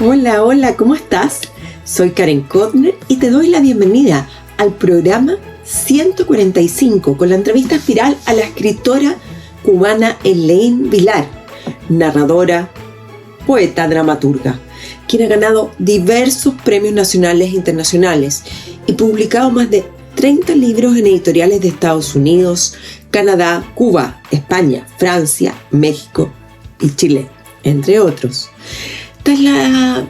Hola, hola, ¿cómo estás? Soy Karen Kotner y te doy la bienvenida al programa 145 con la entrevista espiral a la escritora cubana Elaine Vilar, narradora, poeta, dramaturga, quien ha ganado diversos premios nacionales e internacionales y publicado más de 30 libros en editoriales de Estados Unidos, Canadá, Cuba, España, Francia, México y Chile, entre otros. Tras la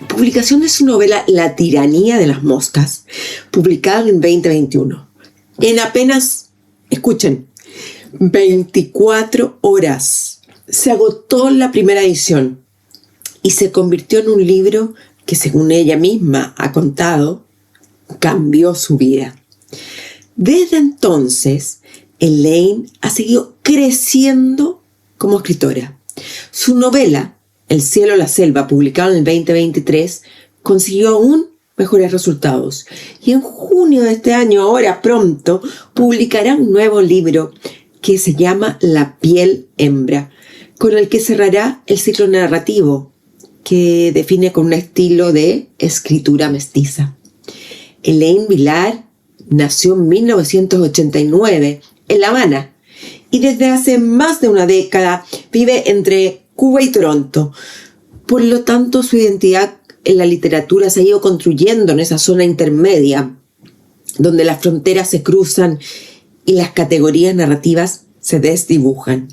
publicación de su novela La tiranía de las moscas, publicada en 2021, en apenas, escuchen, 24 horas, se agotó la primera edición y se convirtió en un libro que, según ella misma ha contado, cambió su vida. Desde entonces, Elaine ha seguido creciendo como escritora. Su novela, El cielo, la selva, publicado en el 2023, consiguió aún mejores resultados. Y en junio de este año, ahora pronto, publicará un nuevo libro que se llama La piel hembra, con el que cerrará el ciclo narrativo que define con un estilo de escritura mestiza. Elaine Vilar nació en 1989 en La Habana y desde hace más de una década vive entre Cuba y Toronto. Por lo tanto, su identidad en la literatura se ha ido construyendo en esa zona intermedia, donde las fronteras se cruzan y las categorías narrativas se desdibujan.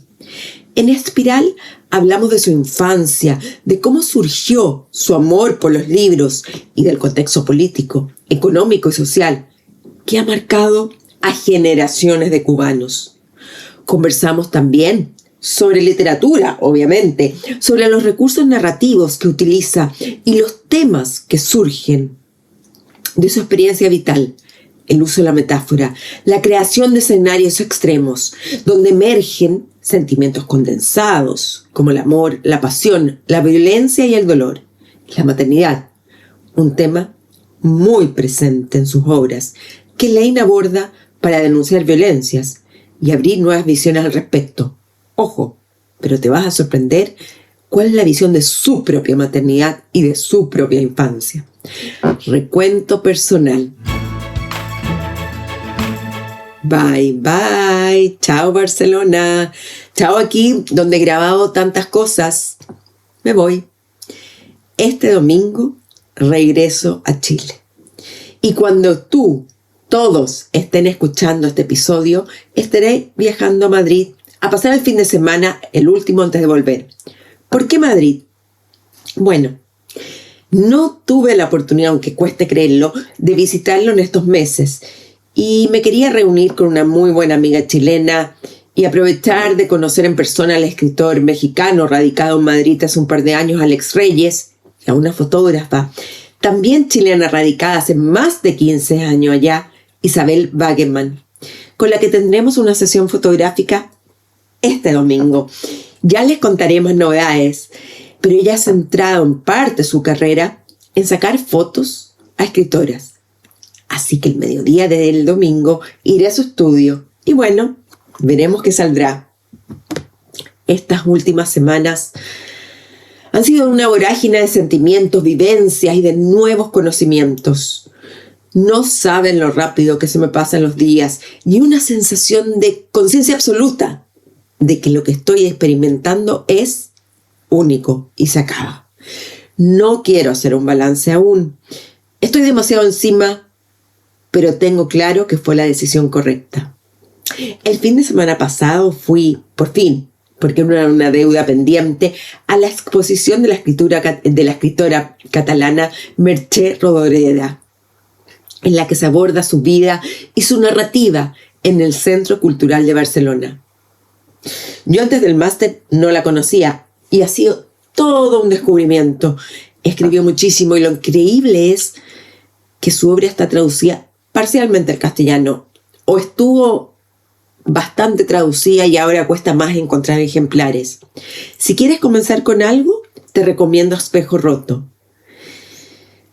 En Espiral hablamos de su infancia, de cómo surgió su amor por los libros y del contexto político, económico y social que ha marcado a generaciones de cubanos. Conversamos también sobre literatura, obviamente, sobre los recursos narrativos que utiliza y los temas que surgen de su experiencia vital, el uso de la metáfora, la creación de escenarios extremos, donde emergen sentimientos condensados, como el amor, la pasión, la violencia y el dolor, la maternidad, un tema muy presente en sus obras, que Elaine aborda para denunciar violencias y abrir nuevas visiones al respecto. Ojo, pero te vas a sorprender cuál es la visión de su propia maternidad y de su propia infancia. Recuento personal. Bye, bye. Chao, Barcelona. Chao aquí, donde he grabado tantas cosas. Me voy. Este domingo regreso a Chile. Y cuando todos estén escuchando este episodio, estaré viajando a Madrid a pasar el fin de semana, el último antes de volver. ¿Por qué Madrid? Bueno, no tuve la oportunidad, aunque cueste creerlo, de visitarlo en estos meses. Y me quería reunir con una muy buena amiga chilena y aprovechar de conocer en persona al escritor mexicano radicado en Madrid hace un par de años, Alex Reyes, y a una fotógrafa, también chilena radicada hace más de 15 años allá, Isabel Wageman, con la que tendremos una sesión fotográfica este domingo. Ya les contaré más novedades, pero ella ha centrado en parte su carrera en sacar fotos a escritoras. Así que el mediodía del domingo iré a su estudio y bueno, veremos qué saldrá. Estas últimas semanas han sido una vorágine de sentimientos, vivencias y de nuevos conocimientos. No saben lo rápido que se me pasan los días y una sensación de conciencia absoluta de que lo que estoy experimentando es único y se acaba. No quiero hacer un balance aún. Estoy demasiado encima, pero tengo claro que fue la decisión correcta. El fin de semana pasado fui, por fin, porque no era una deuda pendiente, a la exposición de la escritora catalana Merche Rodoreda, en la que se aborda su vida y su narrativa en el Centro Cultural de Barcelona. Yo antes del máster no la conocía y ha sido todo un descubrimiento. Escribió muchísimo y lo increíble es que su obra está traducida parcialmente al castellano o estuvo bastante traducida y ahora cuesta más encontrar ejemplares. Si quieres comenzar con algo, te recomiendo Espejo Roto.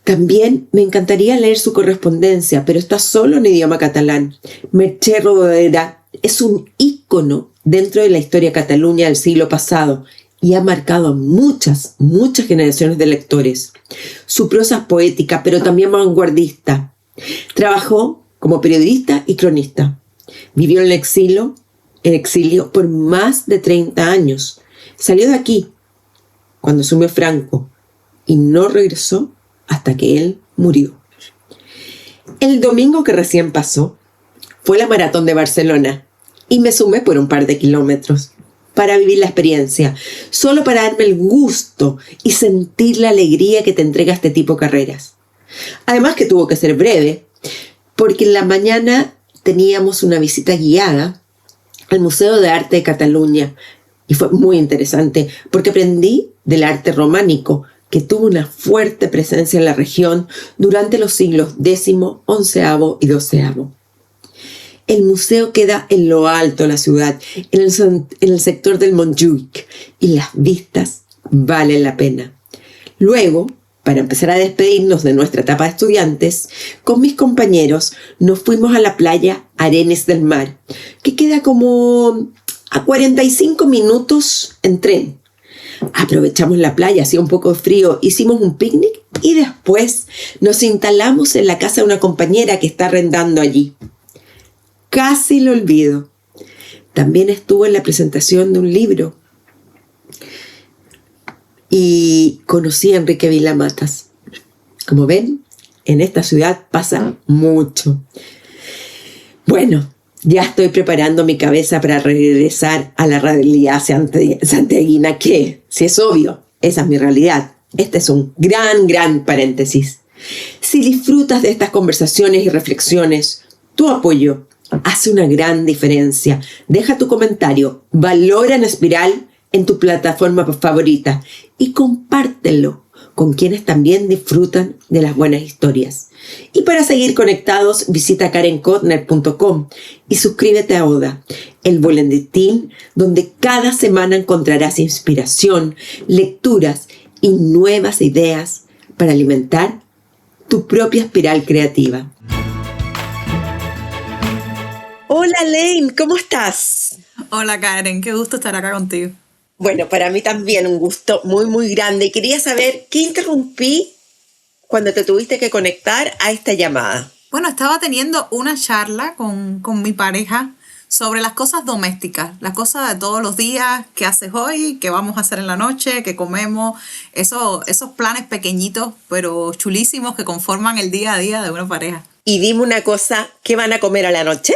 También me encantaría leer su correspondencia, pero está solo en idioma catalán. Merche Rodoreda es un ícono dentro de la historia Cataluña del siglo pasado y ha marcado a muchas, muchas generaciones de lectores. Su prosa es poética, pero también vanguardista. Trabajó como periodista y cronista. Vivió en exilio por más de 30 años. Salió de aquí cuando asumió Franco y no regresó hasta que él murió. El domingo que recién pasó fue la maratón de Barcelona y me sumé por un par de kilómetros para vivir la experiencia, solo para darme el gusto y sentir la alegría que te entrega este tipo de carreras. Además que tuvo que ser breve, porque en la mañana teníamos una visita guiada al Museo de Arte de Cataluña y fue muy interesante porque aprendí del arte románico que tuvo una fuerte presencia en la región durante los siglos X, XI y XII. El museo queda en lo alto de la ciudad, en el sector del Montjuïc, y las vistas valen la pena. Luego, para empezar a despedirnos de nuestra etapa de estudiantes, con mis compañeros nos fuimos a la playa Arenes del Mar, que queda como a 45 minutos en tren. Aprovechamos la playa, hacía un poco de frío, hicimos un picnic y después nos instalamos en la casa de una compañera que está arrendando allí. Casi lo olvido. También estuve en la presentación de un libro y conocí a Enrique Vila-Matas. Como ven, en esta ciudad pasa mucho. Bueno, ya estoy preparando mi cabeza para regresar a la realidad santiaguina, que, si es obvio, esa es mi realidad. Este es un gran paréntesis. Si disfrutas de estas conversaciones y reflexiones, tu apoyo hace una gran diferencia. Deja tu comentario, valora en Espiral en tu plataforma favorita y compártelo con quienes también disfrutan de las buenas historias. Y para seguir conectados, visita karenkotner.com y suscríbete a Oda, el boletín donde cada semana encontrarás inspiración, lecturas y nuevas ideas para alimentar tu propia espiral creativa. Hola Lane, ¿cómo estás? Hola Karen, qué gusto estar acá contigo. Bueno, para mí también un gusto muy grande. Quería saber qué interrumpí cuando te tuviste que conectar a esta llamada. Bueno, estaba teniendo una charla con mi pareja sobre las cosas domésticas, las cosas de todos los días, qué haces hoy, qué vamos a hacer en la noche, qué comemos, esos planes pequeñitos pero chulísimos que conforman el día a día de una pareja. Y dime una cosa, ¿qué van a comer a la noche?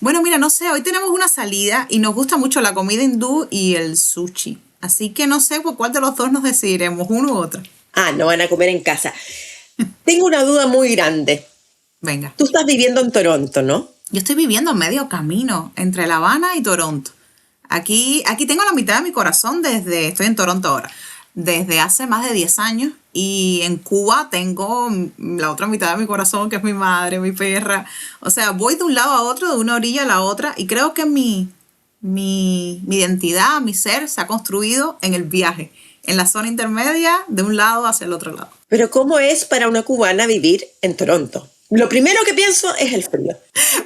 Bueno, mira, no sé, hoy tenemos una salida y nos gusta mucho la comida hindú y el sushi. Así que no sé por cuál de los dos nos decidiremos, uno u otro. Ah, no van a comer en casa. Tengo una duda muy grande. Venga. Tú estás viviendo en Toronto, ¿no? Yo estoy viviendo en medio camino entre La Habana y Toronto. Aquí tengo la mitad de mi corazón estoy en Toronto ahora, desde hace más de 10 años. Y en Cuba tengo la otra mitad de mi corazón, que es mi madre, mi perra. O sea, voy de un lado a otro, de una orilla a la otra. Y creo que mi identidad, mi ser, se ha construido en el viaje, en la zona intermedia, de un lado hacia el otro lado. Pero ¿cómo es para una cubana vivir en Toronto? Lo primero que pienso es el frío.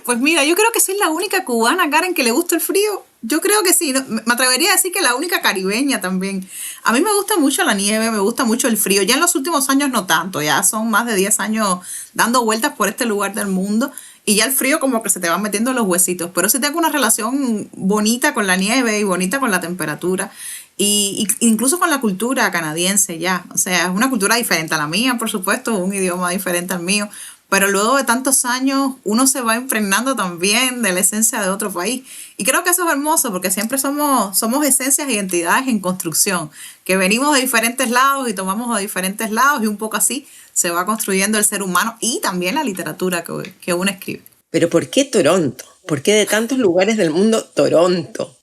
Pues mira, yo creo que soy la única cubana, Karen, que le gusta el frío. Yo creo que sí, me atrevería a decir que la única caribeña también. A mí me gusta mucho la nieve, me gusta mucho el frío. Ya en los últimos años no tanto, ya son más de 10 años dando vueltas por este lugar del mundo y ya el frío como que se te va metiendo en los huesitos. Pero sí tengo una relación bonita con la nieve y bonita con la temperatura. Y incluso con la cultura canadiense ya. O sea, es una cultura diferente a la mía, por supuesto, un idioma diferente al mío. Pero luego de tantos años uno se va impregnando también de la esencia de otro país. Y creo que eso es hermoso porque siempre somos esencias e identidades en construcción, que venimos de diferentes lados y tomamos de diferentes lados y un poco así se va construyendo el ser humano y también la literatura que uno escribe. ¿Pero por qué Toronto? ¿Por qué de tantos lugares del mundo Toronto?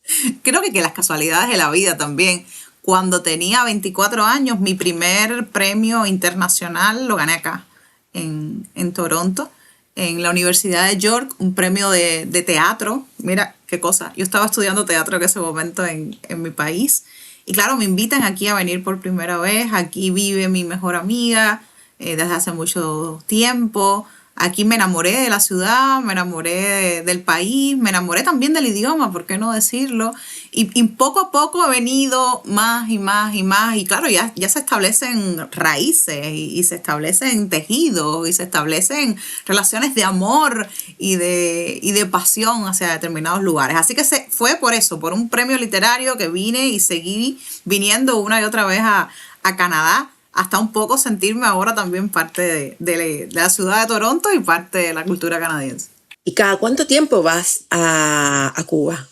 Creo que las casualidades de la vida también. Cuando tenía 24 años, mi primer premio internacional lo gané acá, en Toronto, en la Universidad de York, un premio de teatro. Mira qué cosa, yo estaba estudiando teatro en ese momento en mi país. Y claro, me invitan aquí a venir por primera vez. Aquí vive mi mejor amiga desde hace mucho tiempo. Aquí me enamoré de la ciudad, me enamoré del país, me enamoré también del idioma, ¿por qué no decirlo? Y poco a poco he venido más y más y más. Y claro, ya se establecen raíces y se establecen tejidos y se establecen relaciones de amor y de pasión hacia determinados lugares. Así que fue por eso, por un premio literario que vine y seguí viniendo una y otra vez a Canadá, hasta un poco sentirme ahora también parte de la ciudad de Toronto y parte de la cultura canadiense. ¿Y cada cuánto tiempo vas a Cuba?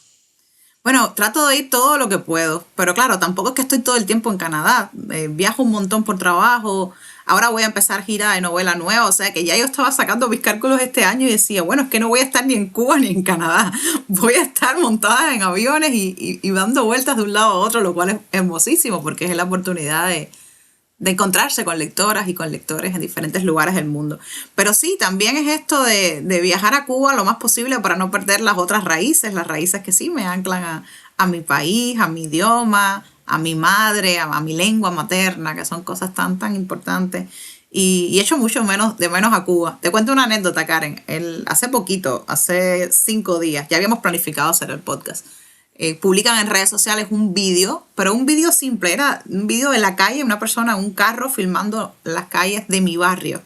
Bueno, trato de ir todo lo que puedo, pero claro, tampoco es que estoy todo el tiempo en Canadá. Viajo un montón por trabajo. Ahora voy a empezar gira de novela nueva, o sea que ya yo estaba sacando mis cálculos este año y decía, bueno, es que no voy a estar ni en Cuba ni en Canadá. Voy a estar montada en aviones y dando vueltas de un lado a otro, lo cual es hermosísimo porque es la oportunidad de encontrarse con lectoras y con lectores en diferentes lugares del mundo. Pero sí, también es esto de viajar a Cuba lo más posible para no perder las otras raíces, las raíces que sí me anclan a mi país, a mi idioma, a mi madre, a mi lengua materna, que son cosas tan, tan importantes. Y echo mucho de menos a Cuba. Te cuento una anécdota, Karen. Hace poquito, hace 5 días, ya habíamos planificado hacer el podcast. Publican en redes sociales un vídeo, pero un vídeo simple, era un vídeo de la calle, una persona en un carro filmando las calles de mi barrio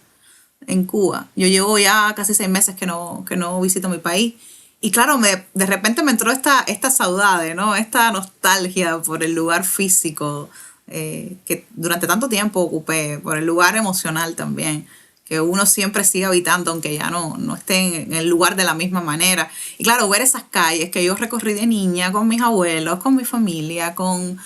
en Cuba. Yo llevo ya casi 6 meses que no visito mi país. Y claro, de repente me entró esta saudade, ¿no? Esta nostalgia por el lugar físico que durante tanto tiempo ocupé, por el lugar emocional también, que uno siempre sigue habitando, aunque ya no esté en el lugar de la misma manera. Y claro, ver esas calles que yo recorrí de niña con mis abuelos, con mi familia, con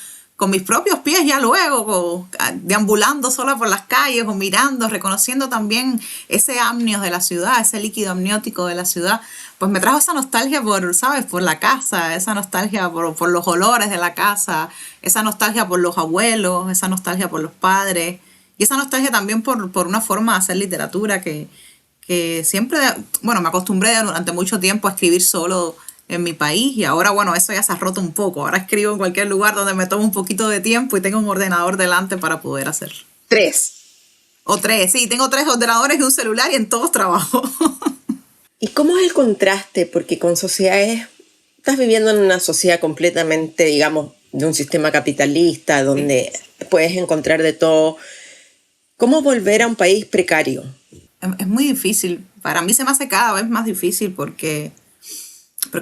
mis propios pies ya luego, deambulando sola por las calles o mirando, reconociendo también ese amnios de la ciudad, ese líquido amniótico de la ciudad, pues me trajo esa nostalgia por la casa, esa nostalgia por los olores de la casa, esa nostalgia por los abuelos, esa nostalgia por los padres. Y esa nostalgia también por una forma de hacer literatura que siempre, bueno, me acostumbré durante mucho tiempo a escribir solo en mi país y ahora, bueno, eso ya se ha roto un poco. Ahora escribo en cualquier lugar donde me tomo un poquito de tiempo y tengo un ordenador delante para poder hacerlo. 3. O 3, sí, tengo 3 ordenadores y un celular y en todos trabajo. ¿Y cómo es el contraste? Porque con sociedades, estás viviendo en una sociedad completamente, digamos, de un sistema capitalista donde puedes encontrar de todo. ¿Cómo volver a un país precario? Es muy difícil. Para mí se me hace cada vez más difícil porque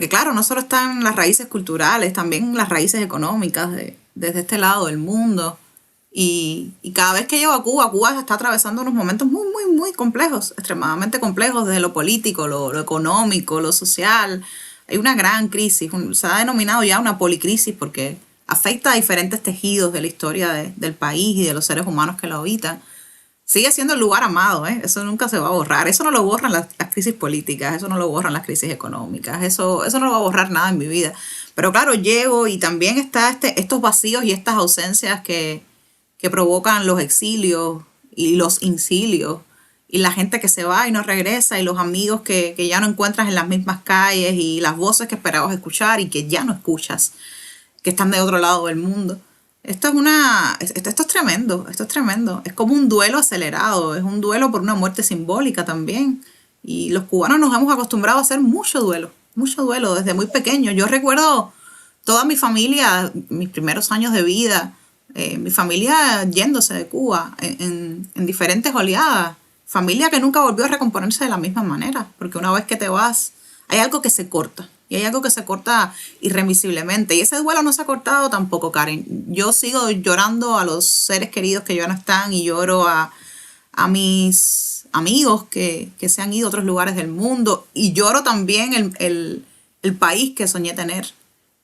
claro, no solo están las raíces culturales, también las raíces económicas desde este lado del mundo. Y cada vez que llego a Cuba está atravesando unos momentos muy, muy, muy complejos, extremadamente complejos desde lo político, lo económico, lo social. Hay una gran crisis, se ha denominado ya una policrisis porque afecta a diferentes tejidos de la historia del país y de los seres humanos que lo habitan. Sigue siendo el lugar amado, ¿eh? Eso nunca se va a borrar. Eso no lo borran las crisis políticas, eso no lo borran las crisis económicas, eso no lo va a borrar nada en mi vida. Pero claro, llego y también está estos vacíos y estas ausencias que provocan los exilios y los incilios y la gente que se va y no regresa y los amigos que ya no encuentras en las mismas calles y las voces que esperabas escuchar y que ya no escuchas, que están de otro lado del mundo. Esto es tremendo, esto es tremendo. Es como un duelo acelerado, es un duelo por una muerte simbólica también. Y los cubanos nos hemos acostumbrado a hacer mucho duelo desde muy pequeños. Yo recuerdo toda mi familia, mis primeros años de vida, mi familia yéndose de Cuba en diferentes oleadas. Familia que nunca volvió a recomponerse de la misma manera, porque una vez que te vas, hay algo que se corta. Y hay algo que se corta irremisiblemente. Y ese duelo no se ha cortado tampoco, Karen. Yo sigo llorando a los seres queridos que ya no están y lloro a mis amigos que se han ido a otros lugares del mundo. Y lloro también el país que soñé tener.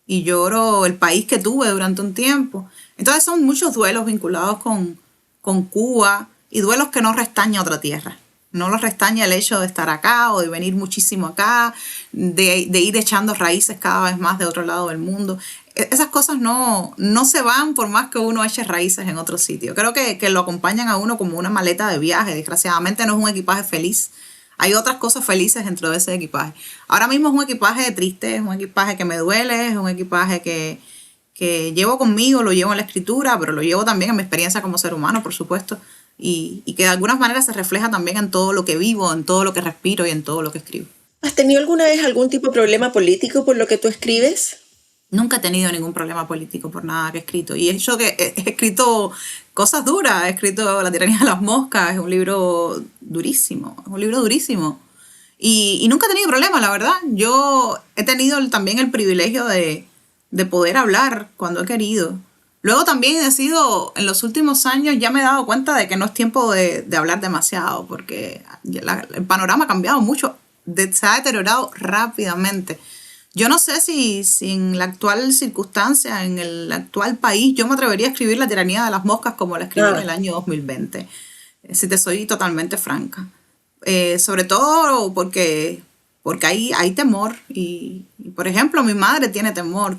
Y lloro el país que tuve durante un tiempo. Entonces son muchos duelos vinculados con Cuba y duelos que no restaña otra tierra. No los restaña el hecho de estar acá o de venir muchísimo acá, de ir echando raíces cada vez más de otro lado del mundo. Esas cosas no se van por más que uno eche raíces en otro sitio. Creo que lo acompañan a uno como una maleta de viaje. Desgraciadamente no es un equipaje feliz. Hay otras cosas felices dentro de ese equipaje. Ahora mismo es un equipaje triste, es un equipaje que me duele, es un equipaje que llevo conmigo, lo llevo en la escritura, pero lo llevo también en mi experiencia como ser humano, por supuesto. y que de alguna manera se refleja también en todo lo que vivo, en todo lo que respiro y en todo lo que escribo. ¿Has tenido alguna vez algún tipo de problema político por lo que tú escribes? Nunca he tenido ningún problema político por nada que he escrito. Y eso que he escrito cosas duras, he escrito La tiranía de las moscas, es un libro durísimo, es un libro durísimo. Y nunca he tenido problemas, la verdad. Yo he tenido también el privilegio de poder hablar cuando he querido. Luego también he sido, en los últimos años ya me he dado cuenta de que no es tiempo de hablar demasiado, porque el panorama ha cambiado mucho, se ha deteriorado rápidamente. Yo no sé si en la actual circunstancia, en el actual país, yo me atrevería a escribir La tiranía de las moscas como la escribí en el año 2020, si te soy totalmente franca. Sobre todo porque hay temor y, por ejemplo, mi madre tiene temor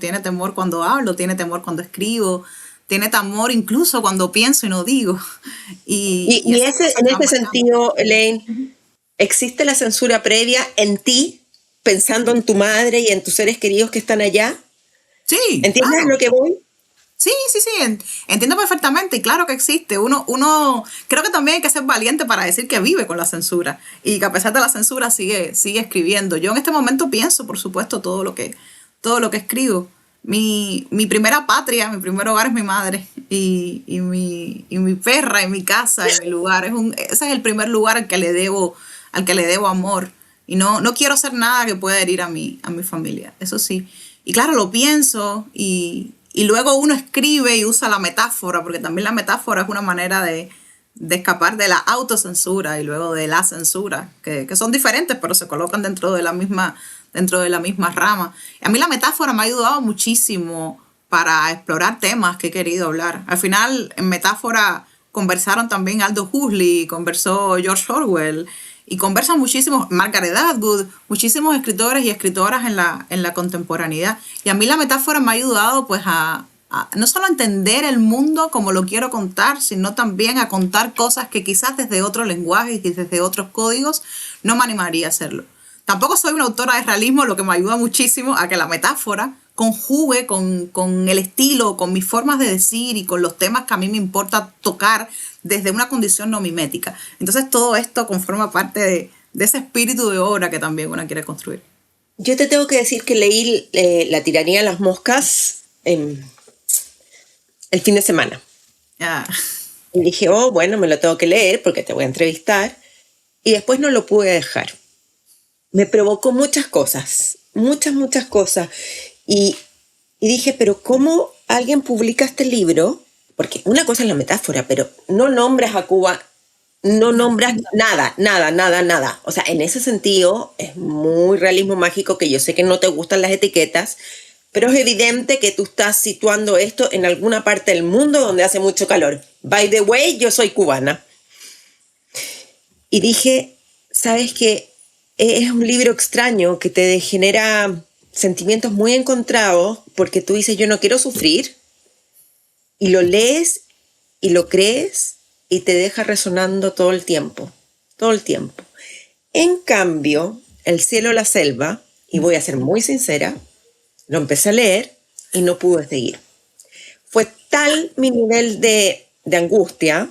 cuando hablo, tiene temor cuando escribo, tiene temor incluso cuando pienso y no digo. Y en ese sentido, Elaine, ¿existe la censura previa en ti, pensando en tu madre y en tus seres queridos que están allá? Sí. ¿Entiendes claro. lo que voy? Sí, entiendo perfectamente y claro que existe. Uno creo que también hay que ser valiente para decir que vive con la censura y que a pesar de la censura sigue escribiendo. Yo en este momento pienso, por supuesto, todo lo que escribo. Mi primera patria, mi primer hogar es mi madre y mi perra y mi casa y mi lugar. Ese es el primer lugar al que le debo amor. Y no quiero hacer nada que pueda herir a mi familia, eso sí. Y claro, lo pienso y luego uno escribe y usa la metáfora, porque también la metáfora es una manera de escapar de la autocensura y luego de la censura, que son diferentes, pero se colocan dentro de la misma rama. A mí la metáfora me ha ayudado muchísimo para explorar temas que he querido hablar. Al final, en metáfora conversaron también Aldous Huxley, conversó George Orwell, y conversan muchísimos, Margaret Atwood, muchísimos escritores y escritoras en la contemporaneidad. Y a mí la metáfora me ha ayudado pues a no solo a entender el mundo como lo quiero contar, sino también a contar cosas que quizás desde otro lenguaje y desde otros códigos no me animaría a hacerlo. Tampoco soy una autora de realismo, lo que me ayuda muchísimo a que la metáfora conjugue con el estilo, con mis formas de decir y con los temas que a mí me importa tocar desde una condición no mimética. Entonces todo esto conforma parte de ese espíritu de obra que también uno quiere construir. Yo te tengo que decir que leí La tiranía de las moscas el fin de semana. Y dije, bueno, me lo tengo que leer porque te voy a entrevistar. Y después no lo pude dejar. Me provocó muchas cosas, muchas cosas. Y dije, pero ¿cómo alguien publica este libro? Porque una cosa es la metáfora, pero no nombras a Cuba, no nombras nada. O sea, en ese sentido es muy realismo mágico, que yo sé que no te gustan las etiquetas, pero es evidente que tú estás situando esto en alguna parte del mundo donde hace mucho calor. By the way, yo soy cubana. Y dije, ¿sabes qué? Es un libro extraño que te genera sentimientos muy encontrados, porque tú dices, yo no quiero sufrir, y lo lees y lo crees y te deja resonando todo el tiempo. En cambio, El cielo, la selva, y voy a ser muy sincera, lo empecé a leer y no pude seguir. Fue tal mi nivel de angustia,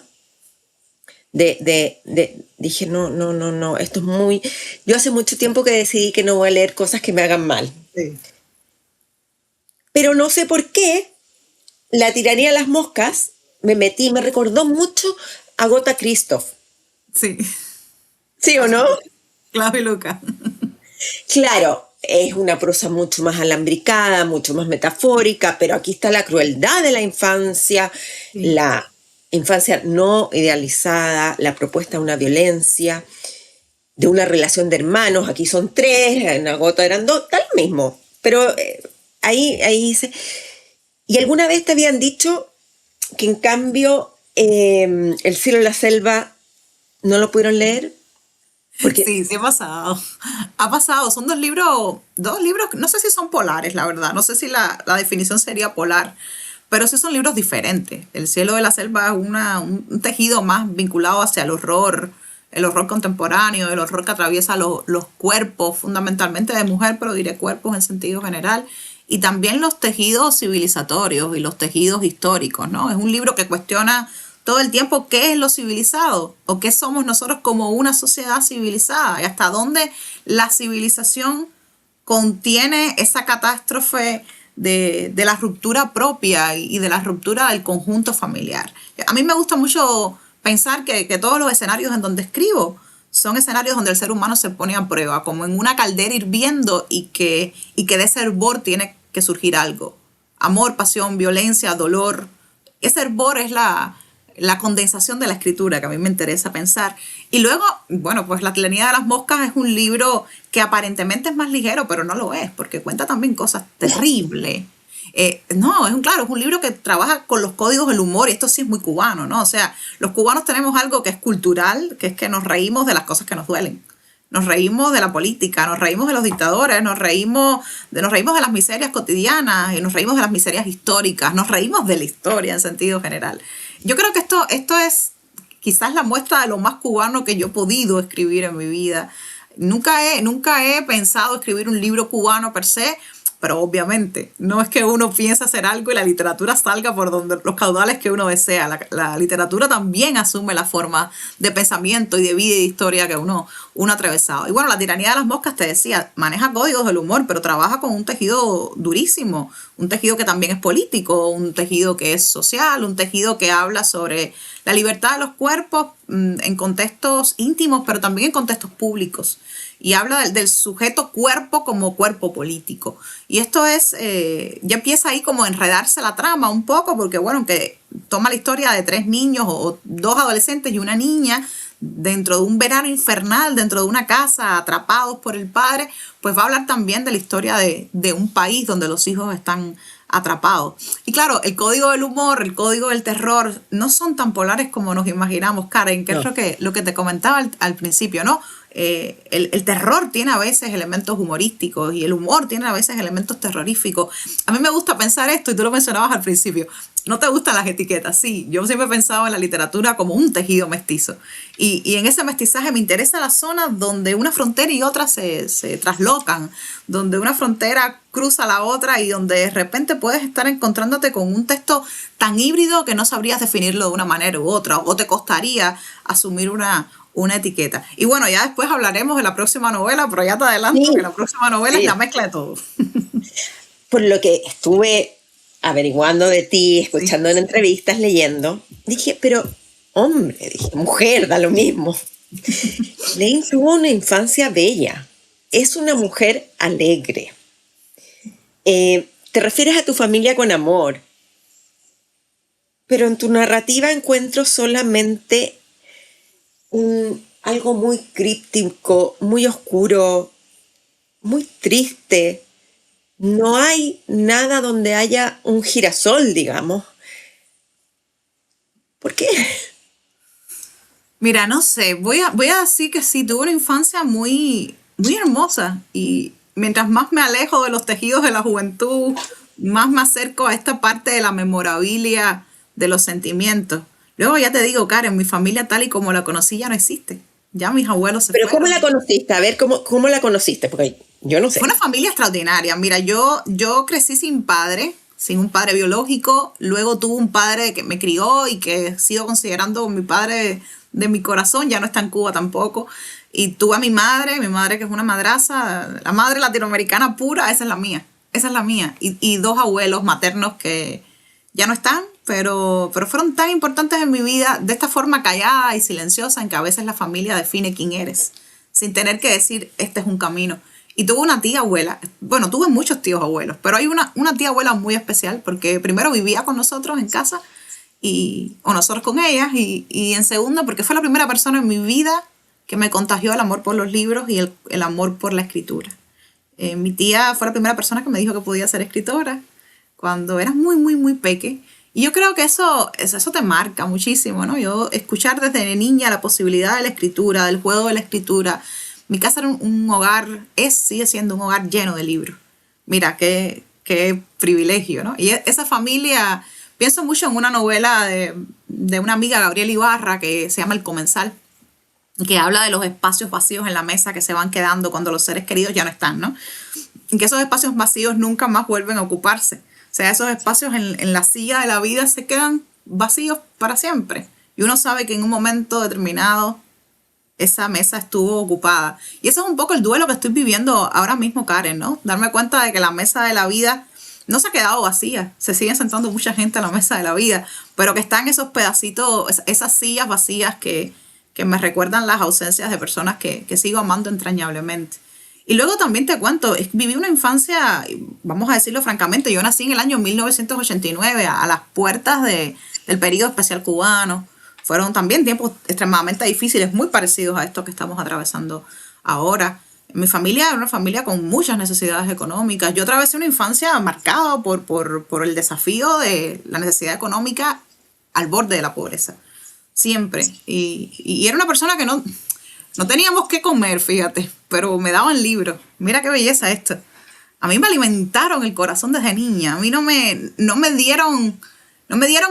dije, no, esto es muy... Yo hace mucho tiempo que decidí que no voy a leer cosas que me hagan mal. Sí. Pero no sé por qué La tiranía de las moscas me recordó mucho a Agatha Christie. Sí. ¿Sí o no? Claudio y Luca. Claro, es una prosa mucho más alambricada, mucho más metafórica, pero aquí está la crueldad de la infancia, sí. La infancia no idealizada, la propuesta de una violencia, de una relación de hermanos. Aquí son 3, en Agatha eran 2, tal mismo. Pero ahí dice... ¿Y alguna vez te habían dicho que en cambio El cielo y la selva no lo pudieron leer? Porque... Sí, ha pasado. Ha pasado. Son dos libros, no sé si son polares, la verdad. No sé si la definición sería polar, pero sí son libros diferentes. El cielo de la selva es un tejido más vinculado hacia el horror contemporáneo, el horror que atraviesa los cuerpos, fundamentalmente de mujer, pero diré cuerpos en sentido general. Y también los tejidos civilizatorios y los tejidos históricos, ¿no? Es un libro que cuestiona todo el tiempo qué es lo civilizado o qué somos nosotros como una sociedad civilizada y hasta dónde la civilización contiene esa catástrofe de la ruptura propia y de la ruptura del conjunto familiar. A mí me gusta mucho pensar que todos los escenarios en donde escribo son escenarios donde el ser humano se pone a prueba, como en una caldera hirviendo y que de ese hervor tiene que surgir algo. Amor, pasión, violencia, dolor. Ese hervor es la condensación de la escritura que a mí me interesa pensar. Y luego, bueno, pues La tiranía de las moscas es un libro que aparentemente es más ligero, pero no lo es, porque cuenta también cosas terribles. No, es un libro que trabaja con los códigos del humor y esto sí es muy cubano, ¿no? O sea, los cubanos tenemos algo que es cultural, que es que nos reímos de las cosas que nos duelen. Nos reímos de la política, nos reímos de los dictadores, nos reímos de las miserias cotidianas y nos reímos de las miserias históricas, nos reímos de la historia en sentido general. Yo creo que esto es quizás la muestra de lo más cubano que yo he podido escribir en mi vida. Nunca he pensado escribir un libro cubano per se, pero obviamente no es que uno piense hacer algo y la literatura salga por donde los caudales que uno desea. La literatura también asume la forma de pensamiento y de vida y de historia que uno ha atravesado. Y bueno, La tiranía de las moscas, te decía, maneja códigos del humor, pero trabaja con un tejido durísimo, un tejido que también es político, un tejido que es social, un tejido que habla sobre la libertad de los cuerpos en contextos íntimos, pero también en contextos públicos. Y habla del sujeto cuerpo como cuerpo político. Y esto ya empieza ahí como a enredarse la trama un poco, porque bueno, que toma la historia de 3 niños o 2 adolescentes y una niña dentro de un verano infernal, dentro de una casa, atrapados por el padre, pues va a hablar también de la historia de un país donde los hijos están atrapados. Y claro, el código del humor, el código del terror, no son tan polares como nos imaginamos, Karen, que no. Es lo que te comentaba al principio, ¿no? El terror tiene a veces elementos humorísticos y el humor tiene a veces elementos terroríficos. A mí me gusta pensar esto, y tú lo mencionabas al principio, no te gustan las etiquetas. Sí, yo siempre he pensado en la literatura como un tejido mestizo y en ese mestizaje me interesa la zona donde una frontera y otra se traslocan, donde una frontera cruza la otra y donde de repente puedes estar encontrándote con un texto tan híbrido que no sabrías definirlo de una manera u otra, o te costaría asumir una etiqueta. Y bueno, ya después hablaremos de la próxima novela, pero ya te adelanto que la próxima novela es la mezcla de todo. Por lo que estuve averiguando de ti, escuchando en entrevistas, leyendo, dije, pero hombre, dije, mujer, da lo mismo. Lane tuvo una infancia bella. Es una mujer alegre. Te refieres a tu familia con amor, pero en tu narrativa encuentro solamente algo muy críptico, muy oscuro, muy triste. No hay nada donde haya un girasol, digamos. ¿Por qué? Mira, no sé, voy a decir que sí, tuve una infancia muy, muy hermosa y mientras más me alejo de los tejidos de la juventud, más me acerco a esta parte de la memorabilia de los sentimientos. Luego ya te digo, Karen, mi familia tal y como la conocí ya no existe. Ya mis abuelos se fueron. ¿Pero cómo la conociste? A ver, ¿cómo la conociste? Porque yo no sé. Fue una familia extraordinaria. Mira, yo crecí sin padre, sin un padre biológico. Luego tuve un padre que me crió y que sigo considerando mi padre de mi corazón. Ya no está en Cuba tampoco. Y tuve a mi madre que es una madraza, la madre latinoamericana pura, esa es la mía. Esa es la mía. Y 2 abuelos maternos que ya no están, pero fueron tan importantes en mi vida de esta forma callada y silenciosa en que a veces la familia define quién eres, sin tener que decir, este es un camino. Y tuve una tía abuela, bueno, tuve muchos tíos abuelos, pero hay una tía abuela muy especial porque primero vivía con nosotros en casa o nosotros con ella y en segundo porque fue la primera persona en mi vida que me contagió el amor por los libros y el amor por la escritura. Mi tía fue la primera persona que me dijo que podía ser escritora cuando era muy, muy, muy pequeña. Y yo creo que eso te marca muchísimo, ¿no? Yo escuchar desde niña la posibilidad de la escritura, del juego de la escritura. Mi casa era un hogar, sigue siendo un hogar lleno de libros. Mira, qué privilegio, ¿no? Y esa familia, pienso mucho en una novela de una amiga, Gabriela Ibarra, que se llama El Comensal, que habla de los espacios vacíos en la mesa que se van quedando cuando los seres queridos ya no están, ¿no? Y que esos espacios vacíos nunca más vuelven a ocuparse. O sea, esos espacios en la silla de la vida se quedan vacíos para siempre. y uno sabe que en un momento determinado esa mesa estuvo ocupada. Y eso es un poco el duelo que estoy viviendo ahora mismo, Karen, ¿no? Darme cuenta de que la mesa de la vida no se ha quedado vacía. Se siguen sentando mucha gente a la mesa de la vida, pero que están esos pedacitos, esas sillas vacías que me recuerdan las ausencias de personas que sigo amando entrañablemente. Y luego también te cuento, viví una infancia, vamos a decirlo francamente, yo nací en el año 1989, a las puertas del periodo especial cubano. Fueron también tiempos extremadamente difíciles, muy parecidos a estos que estamos atravesando ahora. Mi familia era una familia con muchas necesidades económicas. Yo atravesé una infancia marcada por el desafío de la necesidad económica al borde de la pobreza. Siempre. Y era una persona que no teníamos qué comer, fíjate, pero me daban libros. Mira qué belleza esto. A mí me alimentaron el corazón desde niña. A mí no me dieron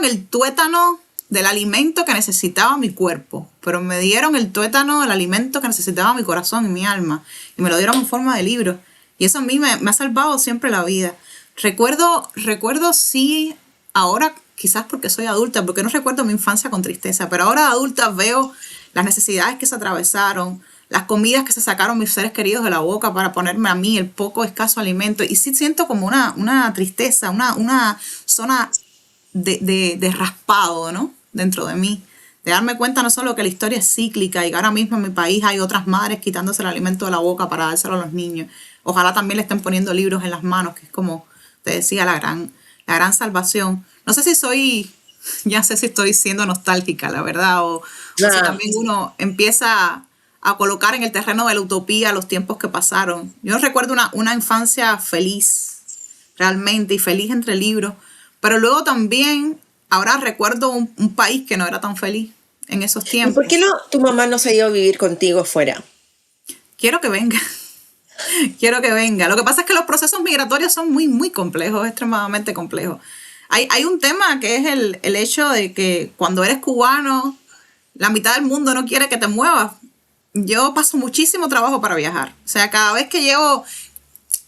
el tuétano del alimento que necesitaba mi cuerpo, pero me dieron el tuétano del alimento que necesitaba mi corazón y mi alma, y me lo dieron en forma de libro, y eso a mí me ha salvado siempre la vida. Recuerdo sí, ahora quizás porque soy adulta, porque no recuerdo mi infancia con tristeza, pero ahora de adulta veo las necesidades que se atravesaron, las comidas que se sacaron mis seres queridos de la boca para ponerme a mí el poco escaso alimento, y sí siento como una tristeza, una zona de raspado, ¿no? Dentro de mí, de darme cuenta no solo que la historia es cíclica y que ahora mismo en mi país hay otras madres quitándose el alimento de la boca para dárselo a los niños. Ojalá también le estén poniendo libros en las manos, que es como te decía, la gran salvación. No sé si estoy siendo nostálgica, la verdad, o si también uno empieza a colocar en el terreno de la utopía los tiempos que pasaron. Yo recuerdo una infancia feliz, realmente, y feliz entre libros, pero luego también ahora recuerdo un país que no era tan feliz en esos tiempos. ¿Y por qué tu mamá no se ha ido a vivir contigo fuera? Quiero que venga. Quiero que venga. Lo que pasa es que los procesos migratorios son muy, muy complejos, extremadamente complejos. Hay un tema que es el hecho de que cuando eres cubano, la mitad del mundo no quiere que te muevas. Yo paso muchísimo trabajo para viajar. O sea, cada vez que llevo...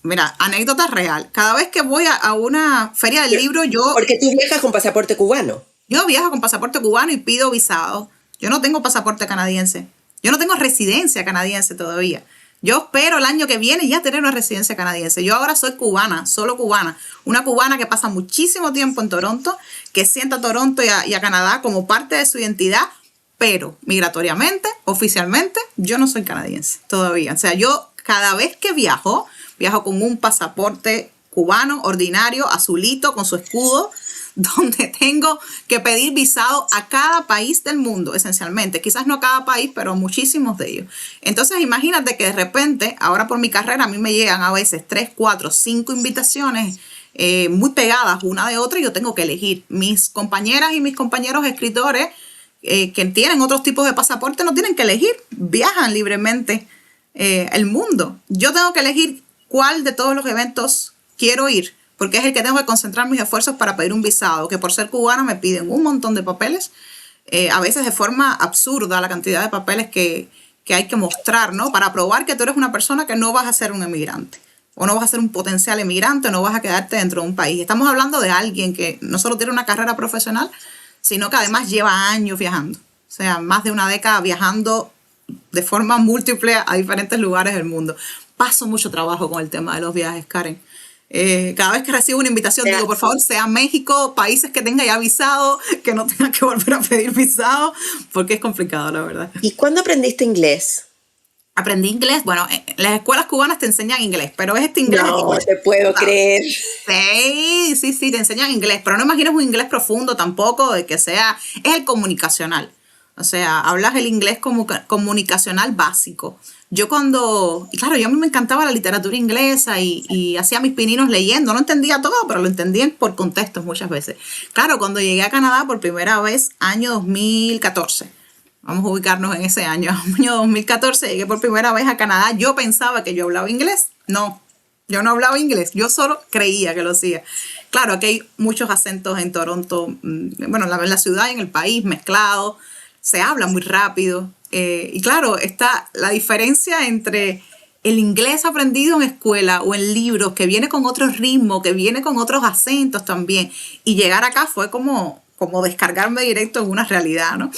Mira, anécdota real. Cada vez que voy a una feria del libro, Porque tú viajas con pasaporte cubano. Yo viajo con pasaporte cubano y pido visado. Yo no tengo pasaporte canadiense. Yo no tengo residencia canadiense todavía. Yo espero el año que viene ya tener una residencia canadiense. Yo ahora soy cubana, solo cubana. Una cubana que pasa muchísimo tiempo en Toronto, que sienta a Toronto y a Canadá como parte de su identidad, pero migratoriamente, oficialmente, yo no soy canadiense todavía. O sea, yo cada vez que viajo con un pasaporte cubano, ordinario, azulito, con su escudo, donde tengo que pedir visado a cada país del mundo, esencialmente. Quizás no a cada país, pero muchísimos de ellos. Entonces, imagínate que de repente, ahora por mi carrera, a mí me llegan a veces 3, 4, 5 invitaciones muy pegadas una de otra y yo tengo que elegir. Mis compañeras y mis compañeros escritores que tienen otros tipos de pasaporte no tienen que elegir, viajan libremente el mundo. Yo tengo que elegir cuál de todos los eventos quiero ir, porque es el que tengo que concentrar mis esfuerzos para pedir un visado, que por ser cubana me piden un montón de papeles, a veces de forma absurda la cantidad de papeles que hay que mostrar, ¿no? Para probar que tú eres una persona que no vas a ser un emigrante, o no vas a ser un potencial emigrante, o no vas a quedarte dentro de un país. Estamos hablando de alguien que no solo tiene una carrera profesional, sino que además lleva años viajando, o sea, más de una década viajando de forma múltiple a diferentes lugares del mundo. Paso mucho trabajo con el tema de los viajes, Karen. Cada vez que recibo una invitación digo, por favor, sea México, países que tenga ya visado, que no tenga que volver a pedir visado, porque es complicado, la verdad. ¿Y cuándo aprendiste inglés? Aprendí inglés. Bueno, las escuelas cubanas te enseñan inglés, pero es este inglés. No te puedo creer. Sí, te enseñan inglés, pero no imagines un inglés profundo tampoco, de que sea, es el comunicacional. O sea, hablas el inglés como comunicacional básico. Y claro, yo a mí me encantaba la literatura inglesa y hacía mis pininos leyendo. No entendía todo, pero lo entendía por contextos muchas veces. Claro, cuando llegué a Canadá por primera vez, año 2014. Vamos a ubicarnos en ese año. Año 2014 llegué por primera vez a Canadá. Yo pensaba que yo hablaba inglés. No, yo no hablaba inglés. Yo solo creía que lo hacía. Claro, aquí hay muchos acentos en Toronto. Bueno, en la ciudad y en el país mezclados. Se habla muy rápido. Y claro, está la diferencia entre el inglés aprendido en escuela o en libros, que viene con otro ritmo, que viene con otros acentos también. Y llegar acá fue como como descargarme directo en una realidad, ¿no?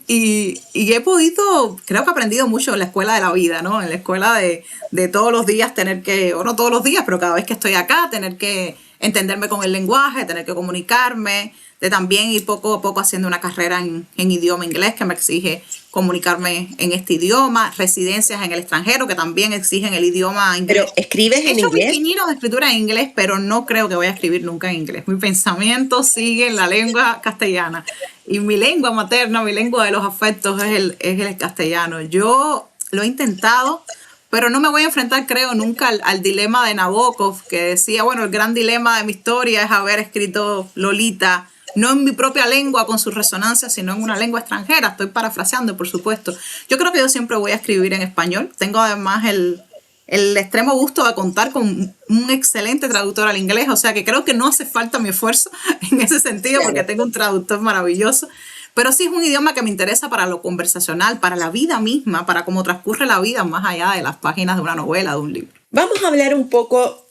Y he podido, creo que he aprendido mucho en la escuela de la vida, ¿no? En la escuela de todos los días tener que, o no todos los días, pero cada vez que estoy acá, tener que entenderme con el lenguaje, tener que comunicarme, de también ir poco a poco haciendo una carrera en idioma inglés que me exige comunicarme en este idioma, residencias en el extranjero que también exigen el idioma inglés. ¿Pero escribes en He hecho inglés? mis pininos de escritura en inglés, pero no creo que voy a escribir nunca en inglés. Mi pensamiento sigue en la lengua castellana. Y mi lengua materna, mi lengua de los afectos es el castellano. Yo lo he intentado, pero no me voy a enfrentar, creo, nunca al dilema de Nabokov, que decía, bueno, el gran dilema de mi historia es haber escrito Lolita, no en mi propia lengua con su resonancia, sino en una lengua extranjera. Estoy parafraseando, por supuesto. Yo creo que yo siempre voy a escribir en español. Tengo además el extremo gusto de contar con un excelente traductor al inglés, o sea que creo que no hace falta mi esfuerzo en ese sentido, porque tengo un traductor maravilloso. Pero sí es un idioma que me interesa para lo conversacional, para la vida misma, para cómo transcurre la vida más allá de las páginas de una novela, de un libro. Vamos a hablar un poco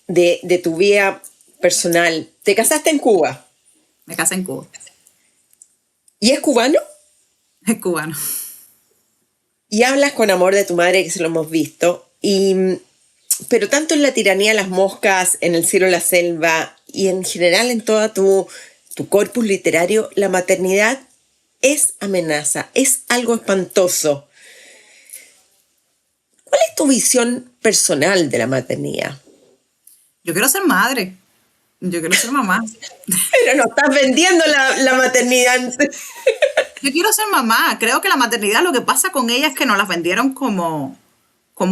de tu vida personal. ¿Te casaste en Cuba? Me casé en Cuba. ¿Y es cubano? Es cubano. Y hablas con amor de tu madre, que se lo hemos visto. Pero tanto en La tiranía de las moscas, en El cielo y la selva, y en general en todo tu corpus literario, la maternidad es amenaza, es algo espantoso. ¿Cuál es tu visión personal de la maternidad? Yo quiero ser madre. Yo quiero ser mamá. Pero no estás vendiendo la maternidad. Yo quiero ser mamá. Creo que la maternidad, lo que pasa con ella es que nos las vendieron como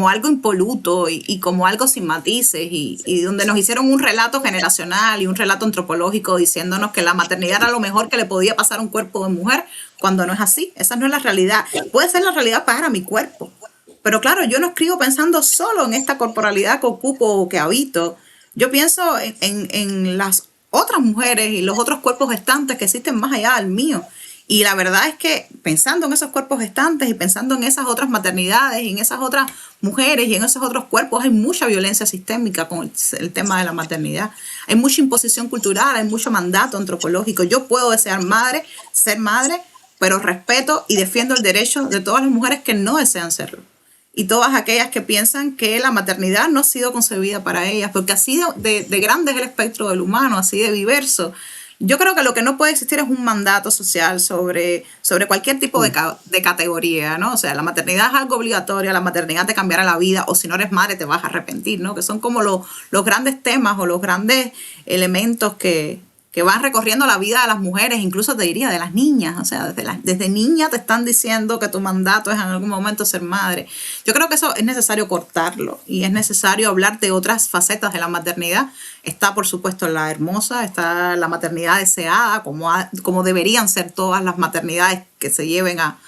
algo impoluto y como algo sin matices y donde nos hicieron un relato generacional y un relato antropológico diciéndonos que la maternidad era lo mejor que le podía pasar a un cuerpo de mujer, cuando no es así. Esa no es la realidad. Puede ser la realidad para mi cuerpo. Pero claro, yo no escribo pensando solo en esta corporalidad que ocupo o que habito. Yo pienso en las otras mujeres y los otros cuerpos gestantes que existen más allá del mío. Y la verdad es que pensando en esos cuerpos gestantes y pensando en esas otras maternidades y en esas otras mujeres y en esos otros cuerpos, hay mucha violencia sistémica con el tema de la maternidad. Hay mucha imposición cultural, hay mucho mandato antropológico. Yo puedo desear ser madre, pero respeto y defiendo el derecho de todas las mujeres que no desean serlo. Y todas aquellas que piensan que la maternidad no ha sido concebida para ellas, porque así de grande es el espectro del humano, así de diverso. Yo creo que lo que no puede existir es un mandato social sobre cualquier tipo de categoría, ¿no? O sea, la maternidad es algo obligatorio, la maternidad te cambiará la vida, o si no eres madre te vas a arrepentir, ¿no? Que son como los grandes temas o los grandes elementos que van recorriendo la vida de las mujeres, incluso te diría de las niñas. O sea, desde niña te están diciendo que tu mandato es en algún momento ser madre. Yo creo que eso es necesario cortarlo y es necesario hablar de otras facetas de la maternidad. Está, por supuesto, la hermosa, está la maternidad deseada, como deberían ser todas las maternidades que se lleven a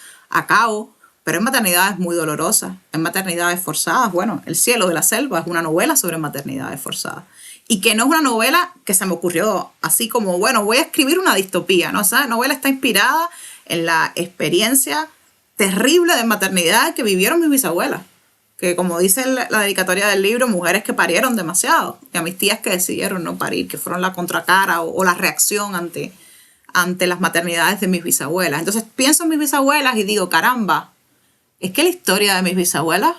cabo, pero hay maternidades muy dolorosas, hay maternidades forzadas. Bueno, El cielo de la selva es una novela sobre maternidades forzadas. Y que no es una novela que se me ocurrió así como, bueno, voy a escribir una distopía, ¿no? O sea, la novela está inspirada en la experiencia terrible de maternidad que vivieron mis bisabuelas. Que como dice la dedicatoria del libro, mujeres que parieron demasiado. Y a mis tías que decidieron no parir, que fueron la contracara o la reacción ante las maternidades de mis bisabuelas. Entonces pienso en mis bisabuelas y digo, caramba, es que la historia de mis bisabuelas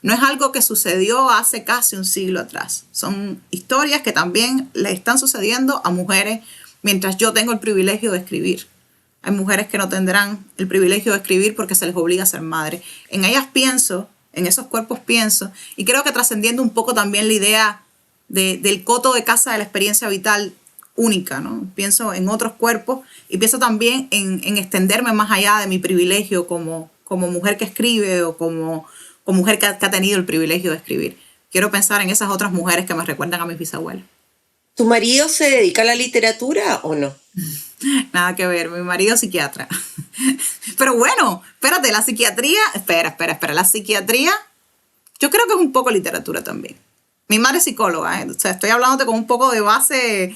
no es algo que sucedió hace casi un siglo atrás. Son historias que también le están sucediendo a mujeres mientras yo tengo el privilegio de escribir. Hay mujeres que no tendrán el privilegio de escribir porque se les obliga a ser madre. En ellas pienso, en esos cuerpos pienso, y creo que trascendiendo un poco también la idea del coto de casa de la experiencia vital única, ¿no? Pienso en otros cuerpos y pienso también en extenderme más allá de mi privilegio como mujer que escribe o como mujer que ha tenido el privilegio de escribir. Quiero pensar en esas otras mujeres que me recuerdan a mis bisabuelas. ¿Tu marido se dedica a la literatura o no? Nada que ver, mi marido es psiquiatra. Pero bueno, espérate, la psiquiatría, la psiquiatría, yo creo que es un poco literatura también. Mi madre es psicóloga, o sea, estoy hablándote con un poco de base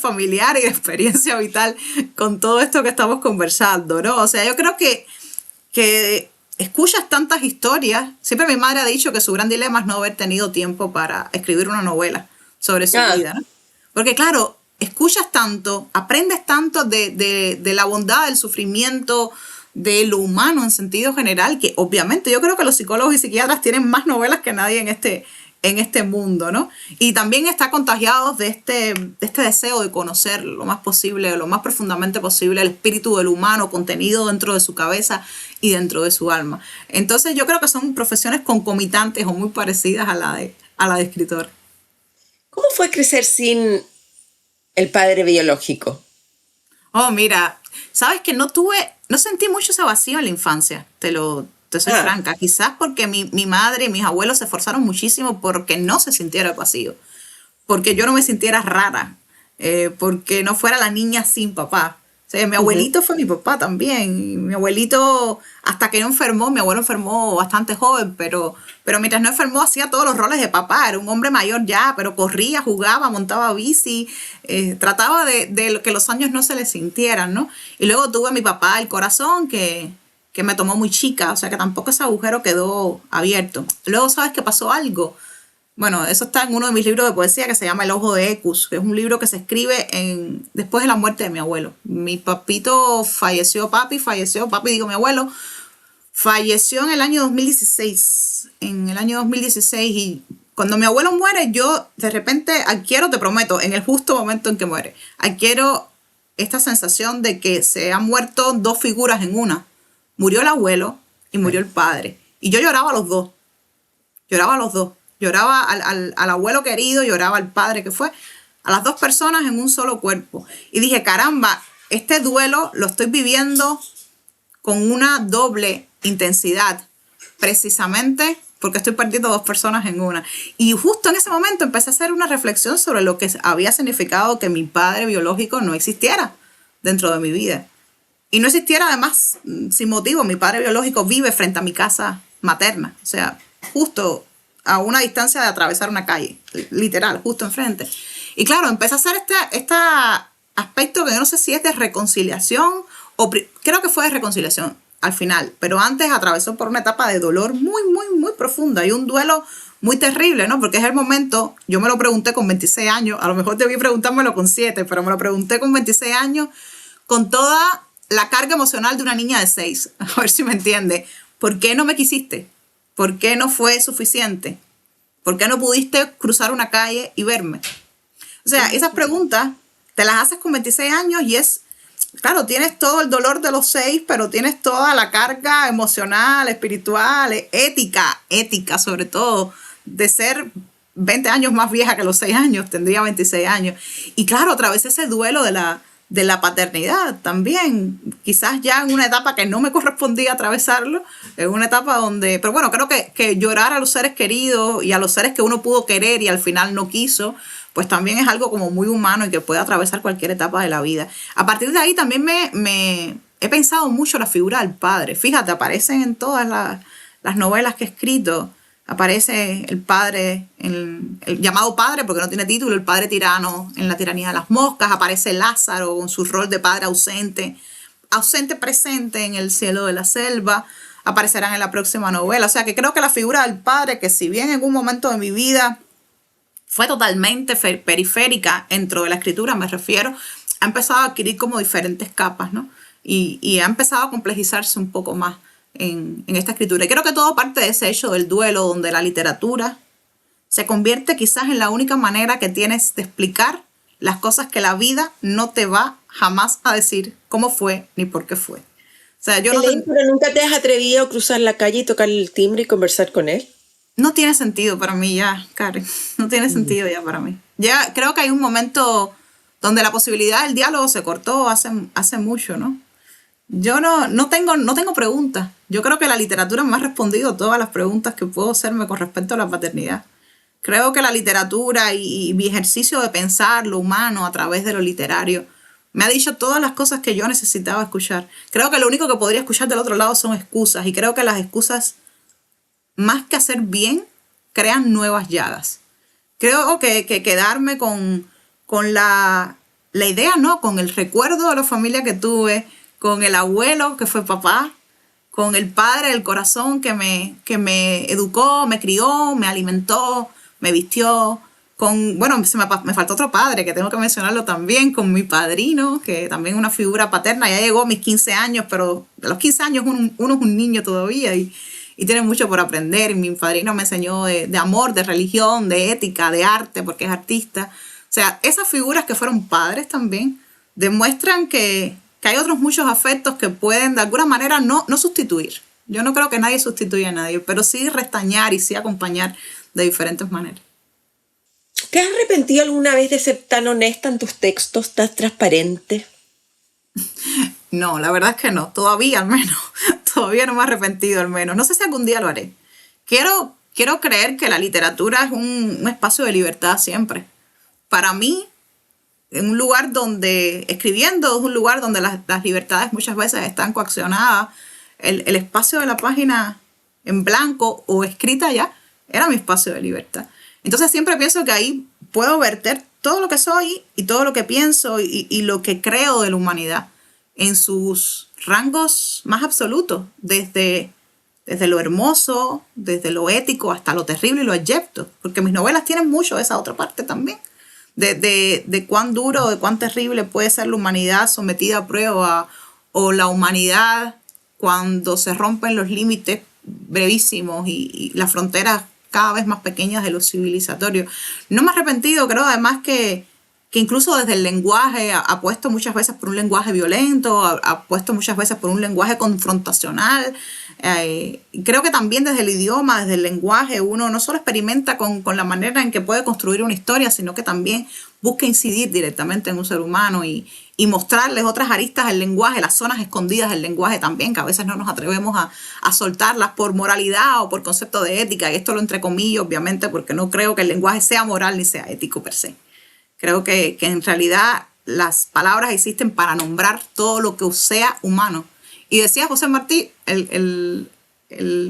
familiar y de experiencia vital con todo esto que estamos conversando, ¿no? O sea, yo creo que escuchas tantas historias. Siempre mi madre ha dicho que su gran dilema es no haber tenido tiempo para escribir una novela sobre su vida, ¿no? Porque claro, escuchas tanto, aprendes tanto de la bondad, del sufrimiento, de lo humano en sentido general, que obviamente yo creo que los psicólogos y psiquiatras tienen más novelas que nadie en este mundo, ¿no? Y también está contagiados de este deseo de conocer lo más posible, lo más profundamente posible, el espíritu del humano contenido dentro de su cabeza y dentro de su alma. Entonces yo creo que son profesiones concomitantes o muy parecidas a la de escritor. ¿Cómo fue crecer sin el padre biológico? Oh, mira, sabes que no sentí mucho ese vacío en la infancia, te soy franca. Quizás porque mi madre y mis abuelos se esforzaron muchísimo porque no se sintiera el vacío, porque yo no me sintiera rara, porque no fuera la niña sin papá. O sea, mi abuelito fue mi papá también. Y mi abuelito, hasta que no enfermó, mi abuelo enfermó bastante joven, pero mientras no enfermó hacía todos los roles de papá. Era un hombre mayor ya, pero corría, jugaba, montaba bici, trataba de que los años no se le sintieran, ¿no? Y luego tuve a mi papá, el corazón, que me tomó muy chica, o sea que tampoco ese agujero quedó abierto. Luego, ¿sabes que pasó algo? Bueno, eso está en uno de mis libros de poesía que se llama El ojo de Ecus, que es un libro que se escribe después de la muerte de mi abuelo. Mi abuelo falleció en el año 2016. En el año 2016, y cuando mi abuelo muere, yo de repente adquiero, te prometo, en el justo momento en que muere, adquiero esta sensación de que se han muerto dos figuras en una. Murió el abuelo y murió el padre. Y yo lloraba a los dos. Lloraba al abuelo querido, lloraba al padre que fue, a las dos personas en un solo cuerpo. Y dije, caramba, este duelo lo estoy viviendo con una doble intensidad, precisamente porque estoy perdiendo dos personas en una. Y justo en ese momento empecé a hacer una reflexión sobre lo que había significado que mi padre biológico no existiera dentro de mi vida. Y no existiera además sin motivo. Mi padre biológico vive frente a mi casa materna. O sea, justo a una distancia de atravesar una calle. Literal, justo enfrente. Y claro, empecé a hacer este aspecto que yo no sé si es de reconciliación o creo que fue de reconciliación al final. Pero antes atravesó por una etapa de dolor muy, muy, muy profunda y un duelo muy terrible, ¿no? Porque es el momento, yo me lo pregunté con 26 años, a lo mejor debí preguntármelo con 7, pero me lo pregunté con 26 años con toda la carga emocional de una niña de 6. A ver si me entiende. ¿Por qué no me quisiste? ¿Por qué no fue suficiente? ¿Por qué no pudiste cruzar una calle y verme? O sea, esas preguntas te las haces con 26 años y claro, tienes todo el dolor de los 6, pero tienes toda la carga emocional, espiritual, ética sobre todo, de ser 20 años más vieja que los 6 años, tendría 26 años. Y claro, atravesé ese duelo de la paternidad también, quizás ya en una etapa que no me correspondía atravesarlo, en una etapa donde, pero bueno, creo que llorar a los seres queridos y a los seres que uno pudo querer y al final no quiso, pues también es algo como muy humano y que puede atravesar cualquier etapa de la vida. A partir de ahí también me he pensado mucho la figura del padre. Fíjate, aparecen en todas las novelas que he escrito. Aparece el padre, el llamado padre porque no tiene título, el padre tirano en La tiranía de las moscas. Aparece Lázaro con su rol de padre ausente presente en El cielo de la selva. Aparecerán en la próxima novela. O sea que creo que la figura del padre, que si bien en un momento de mi vida fue totalmente periférica dentro de la escritura, me refiero, ha empezado a adquirir como diferentes capas, ¿no? Y ha empezado a complejizarse un poco más en esta escritura. Y creo que todo parte de ese hecho del duelo, donde la literatura se convierte quizás en la única manera que tienes de explicar las cosas que la vida no te va jamás a decir cómo fue ni por qué fue. O sea, yo pero ¿nunca te has atrevido a cruzar la calle y tocar el timbre y conversar con él? No tiene sentido para mí ya, Karen. No tiene sentido ya para mí. Ya creo que hay un momento donde la posibilidad del diálogo se cortó hace mucho, ¿no? Yo no tengo preguntas. Yo creo que la literatura me ha respondido todas las preguntas que puedo hacerme con respecto a la paternidad. Creo que la literatura y mi ejercicio de pensar lo humano a través de lo literario me ha dicho todas las cosas que yo necesitaba escuchar. Creo que lo único que podría escuchar del otro lado son excusas. Y creo que las excusas, más que hacer bien, crean nuevas llagas. Creo que quedarme con la idea, ¿no? Con el recuerdo de la familia que tuve, con el abuelo que fue papá, con el padre del corazón que me educó, me crió, me alimentó, me vistió, bueno, me faltó otro padre, que tengo que mencionarlo también, con mi padrino, que también es una figura paterna. Ya llegó a mis 15 años, pero a los 15 años uno es un niño todavía y tiene mucho por aprender. Y mi padrino me enseñó de amor, de religión, de ética, de arte, porque es artista. O sea, esas figuras que fueron padres también demuestran que hay otros muchos afectos que pueden de alguna manera no sustituir. Yo no creo que nadie sustituya a nadie, pero sí restañar y sí acompañar de diferentes maneras. ¿Te has arrepentido alguna vez de ser tan honesta en tus textos, tan transparente? No, la verdad es que no, todavía al menos. Todavía no me he arrepentido al menos. No sé si algún día lo haré. Quiero creer que la literatura es un espacio de libertad siempre. Para mí, en un lugar donde, escribiendo, es un lugar donde las libertades muchas veces están coaccionadas. El espacio de la página en blanco o escrita ya era mi espacio de libertad. Entonces siempre pienso que ahí puedo verter todo lo que soy y todo lo que pienso y lo que creo de la humanidad en sus rangos más absolutos, desde lo hermoso, desde lo ético hasta lo terrible y lo abyecto, porque mis novelas tienen mucho de esa otra parte también, de cuán duro, de cuán terrible puede ser la humanidad sometida a prueba, o la humanidad cuando se rompen los límites brevísimos y las fronteras cada vez más pequeñas de lo civilizatorio. No me he arrepentido, creo además que incluso desde el lenguaje apuesto muchas veces por un lenguaje violento, apuesto muchas veces por un lenguaje confrontacional. Creo que también desde el idioma, desde el lenguaje, uno no solo experimenta con la manera en que puede construir una historia, sino que también busca incidir directamente en un ser humano y mostrarles otras aristas del lenguaje, las zonas escondidas del lenguaje también, que a veces no nos atrevemos a soltarlas por moralidad o por concepto de ética. Y esto lo entrecomillo, obviamente, porque no creo que el lenguaje sea moral ni sea ético per se. Creo que en realidad las palabras existen para nombrar todo lo que sea humano. Y decía José Martí,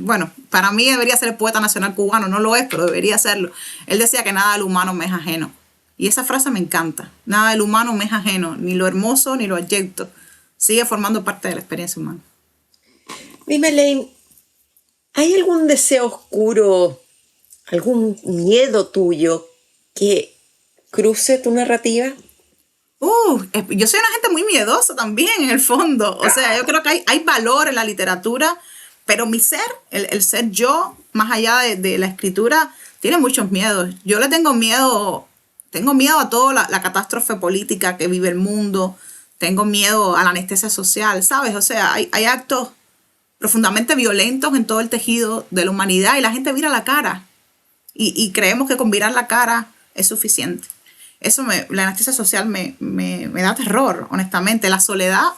bueno, para mí debería ser el poeta nacional cubano, no lo es, pero debería serlo. Él decía que nada del humano me es ajeno. Y esa frase me encanta. Nada del humano me es ajeno, ni lo hermoso ni lo abyecto. Sigue formando parte de la experiencia humana. Dime, Elaine, ¿hay algún deseo oscuro, algún miedo tuyo que cruce tu narrativa? Yo soy una gente muy miedosa también, en el fondo. O sea, yo creo que hay valor en la literatura, pero mi ser, el ser yo, más allá de la escritura, tiene muchos miedos. Yo le tengo miedo a toda la catástrofe política que vive el mundo. Tengo miedo a la anestesia social, ¿sabes? O sea, hay actos profundamente violentos en todo el tejido de la humanidad y la gente vira la cara. Y creemos que con virar la cara es suficiente. La anestesia social me da terror, honestamente. La soledad,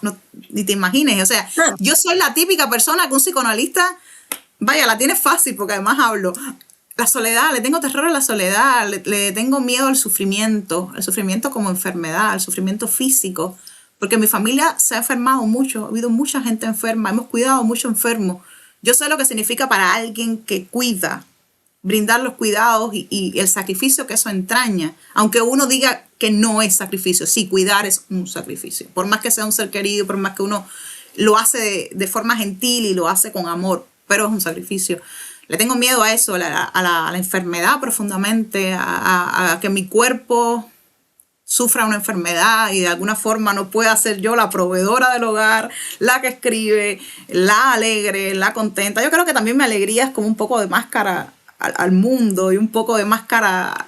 ni te imagines. O sea, yo soy la típica persona que un psicoanalista, vaya, la tiene fácil porque además hablo. La soledad, le tengo terror a la soledad, le tengo miedo al sufrimiento como enfermedad, al sufrimiento físico, porque mi familia se ha enfermado mucho, ha habido mucha gente enferma, hemos cuidado mucho enfermos. Yo sé lo que significa para alguien que cuida, brindar los cuidados y el sacrificio que eso entraña, aunque uno diga que no es sacrificio. Sí, cuidar es un sacrificio, por más que sea un ser querido, por más que uno lo hace de forma gentil y lo hace con amor, pero es un sacrificio. Le tengo miedo a eso, a la enfermedad profundamente, a que mi cuerpo sufra una enfermedad y de alguna forma no pueda ser yo la proveedora del hogar, la que escribe, la alegre, la contenta. Yo creo que también mi alegría es como un poco de máscara al mundo y un poco de máscara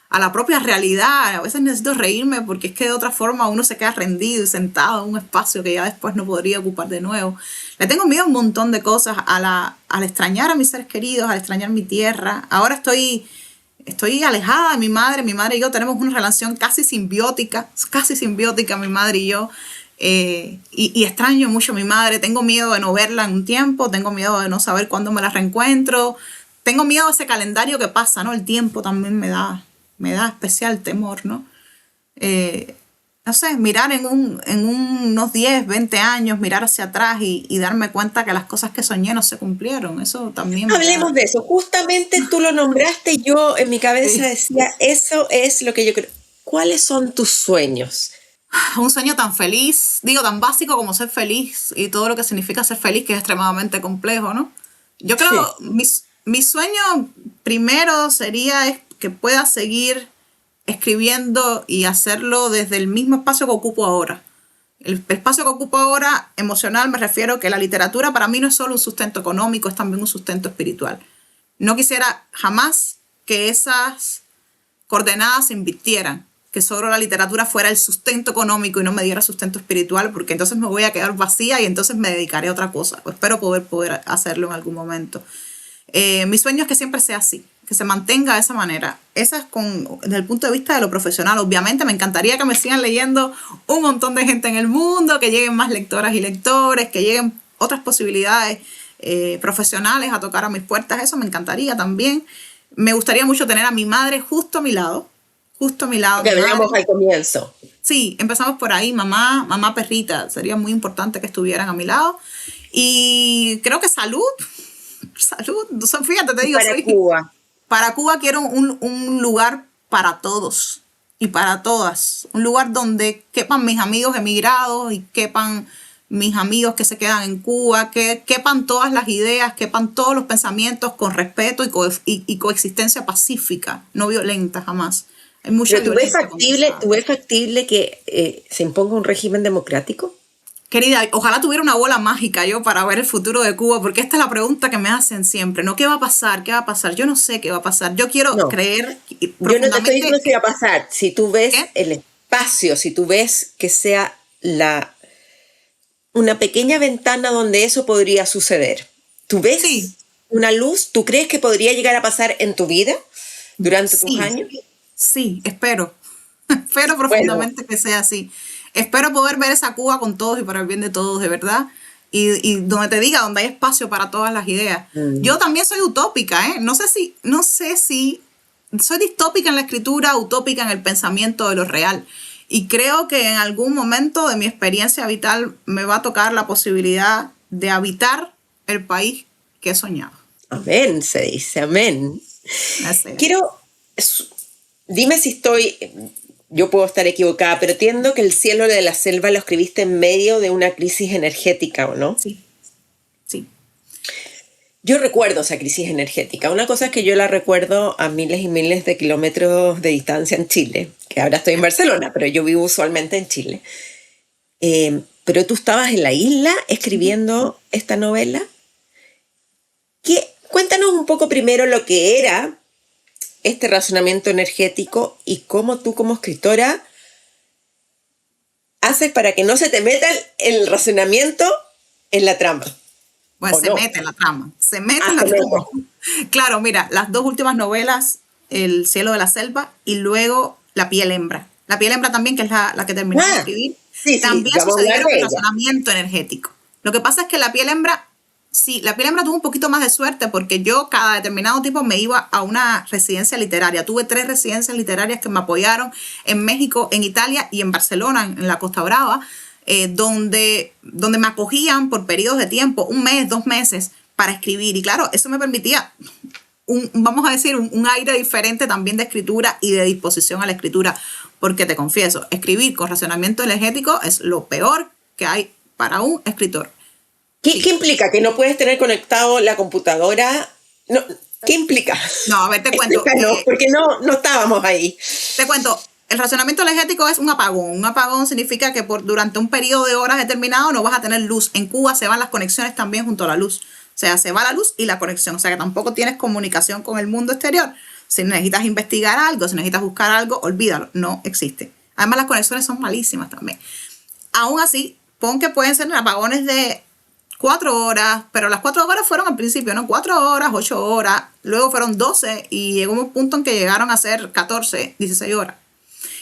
a la propia realidad. A veces necesito reírme porque es que de otra forma uno se queda rendido y sentado en un espacio que ya después no podría ocupar de nuevo. Le tengo miedo a un montón de cosas, al extrañar a mis seres queridos, al extrañar mi tierra. Ahora estoy alejada de mi madre. Mi madre y yo tenemos una relación casi simbiótica, mi madre y yo. Y extraño mucho a mi madre. Tengo miedo de no verla en un tiempo, tengo miedo de no saber cuándo me la reencuentro. Tengo miedo a ese calendario que pasa, ¿no? El tiempo también me da especial temor, ¿no? No sé, mirar en unos 10, 20 años, mirar hacia atrás y darme cuenta que las cosas que soñé no se cumplieron. Eso también Hablemos de eso. Justamente tú lo nombraste, yo en mi cabeza decía, eso es lo que yo creo. ¿Cuáles son tus sueños? Un sueño tan feliz, tan básico como ser feliz y todo lo que significa ser feliz, que es extremadamente complejo, ¿no? Yo creo, mi sueño primero sería que pueda seguir escribiendo y hacerlo desde el mismo espacio que ocupo ahora. El espacio que ocupo ahora, emocional, me refiero que la literatura para mí no es solo un sustento económico, es también un sustento espiritual. No quisiera jamás que esas coordenadas se invirtieran, que solo la literatura fuera el sustento económico y no me diera sustento espiritual, porque entonces me voy a quedar vacía y entonces me dedicaré a otra cosa. Espero poder hacerlo en algún momento. Mi sueño es que siempre sea así, que se mantenga de esa manera. Esa es desde el punto de vista de lo profesional. Obviamente me encantaría que me sigan leyendo un montón de gente en el mundo, que lleguen más lectoras y lectores, que lleguen otras posibilidades profesionales a tocar a mis puertas. Eso me encantaría también. Me gustaría mucho tener a mi madre justo a mi lado. Que veamos al comienzo. Sí, empezamos por ahí, mamá perrita. Sería muy importante que estuvieran a mi lado. Y creo que salud. Fíjate, te digo. Cuba. Para Cuba quiero un lugar para todos y para todas. Un lugar donde quepan mis amigos emigrados y quepan mis amigos que se quedan en Cuba, que quepan todas las ideas, quepan todos los pensamientos con respeto y coexistencia pacífica, no violenta jamás. Hay mucha ¿Pero tú ves factible que se imponga un régimen democrático? Querida, ojalá tuviera una bola mágica yo para ver el futuro de Cuba, porque esta es la pregunta que me hacen siempre, ¿no? ¿Qué va a pasar? ¿Qué va a pasar? Yo no sé qué va a pasar. Yo quiero creer profundamente. Yo no te estoy diciendo qué va a pasar. Si tú ves ¿Qué? el espacio, si tú ves que sea una pequeña ventana donde eso podría suceder. ¿Tú ves una luz? ¿Tú crees que podría llegar a pasar en tu vida durante tus años? Sí, espero. Espero profundamente que sea así. Espero poder ver esa Cuba con todos y para el bien de todos, de verdad. Y donde te diga, donde hay espacio para todas las ideas. Yo también soy utópica, ¿eh? No sé si soy distópica en la escritura, utópica en el pensamiento de lo real. Y creo que en algún momento de mi experiencia vital me va a tocar la posibilidad de habitar el país que he soñado. Amén, se dice, amén. Así. Dime si yo puedo estar equivocada, pero entiendo que El cielo de la selva lo escribiste en medio de una crisis energética, ¿o no? Sí. Yo recuerdo esa crisis energética. Una cosa es que yo la recuerdo a miles y miles de kilómetros de distancia en Chile, que ahora estoy en Barcelona, pero yo vivo usualmente en Chile. Pero tú estabas en la isla escribiendo esta novela. Cuéntanos un poco primero lo que era este razonamiento energético y cómo tú como escritora haces para que no se te meta el razonamiento en la trama. Pues se mete en la trama. Se mete en la trama. Claro, mira, las dos últimas novelas, El cielo de la selva y luego La piel hembra. La piel hembra también, que es la que terminé de escribir, también sucedieron el razonamiento energético. Lo que pasa es que La piel hembra tuvo un poquito más de suerte porque yo cada determinado tiempo me iba a una residencia literaria. Tuve 3 residencias literarias que me apoyaron en México, en Italia y en Barcelona, en la Costa Brava, donde me acogían por periodos de tiempo, 1 mes, 2 meses, para escribir. Y claro, eso me permitía un aire diferente también de escritura y de disposición a la escritura. Porque te confieso, escribir con razonamiento energético es lo peor que hay para un escritor. ¿Qué implica? ¿Que no puedes tener conectado la computadora? No, ¿qué implica? No, a ver, te cuento. Porque no estábamos ahí. Te cuento, el razonamiento energético es un apagón. Un apagón significa que durante un periodo de horas determinado no vas a tener luz. En Cuba se van las conexiones también junto a la luz. O sea, se va la luz y la conexión. O sea, que tampoco tienes comunicación con el mundo exterior. Si necesitas investigar algo, si necesitas buscar algo, olvídalo. No existe. Además, las conexiones son malísimas también. Aún así, pon que pueden ser apagones de 4 horas, pero las 4 horas fueron al principio, ¿no? 4 horas, 8 horas, luego fueron 12 y llegó un punto en que llegaron a ser 14, 16 horas.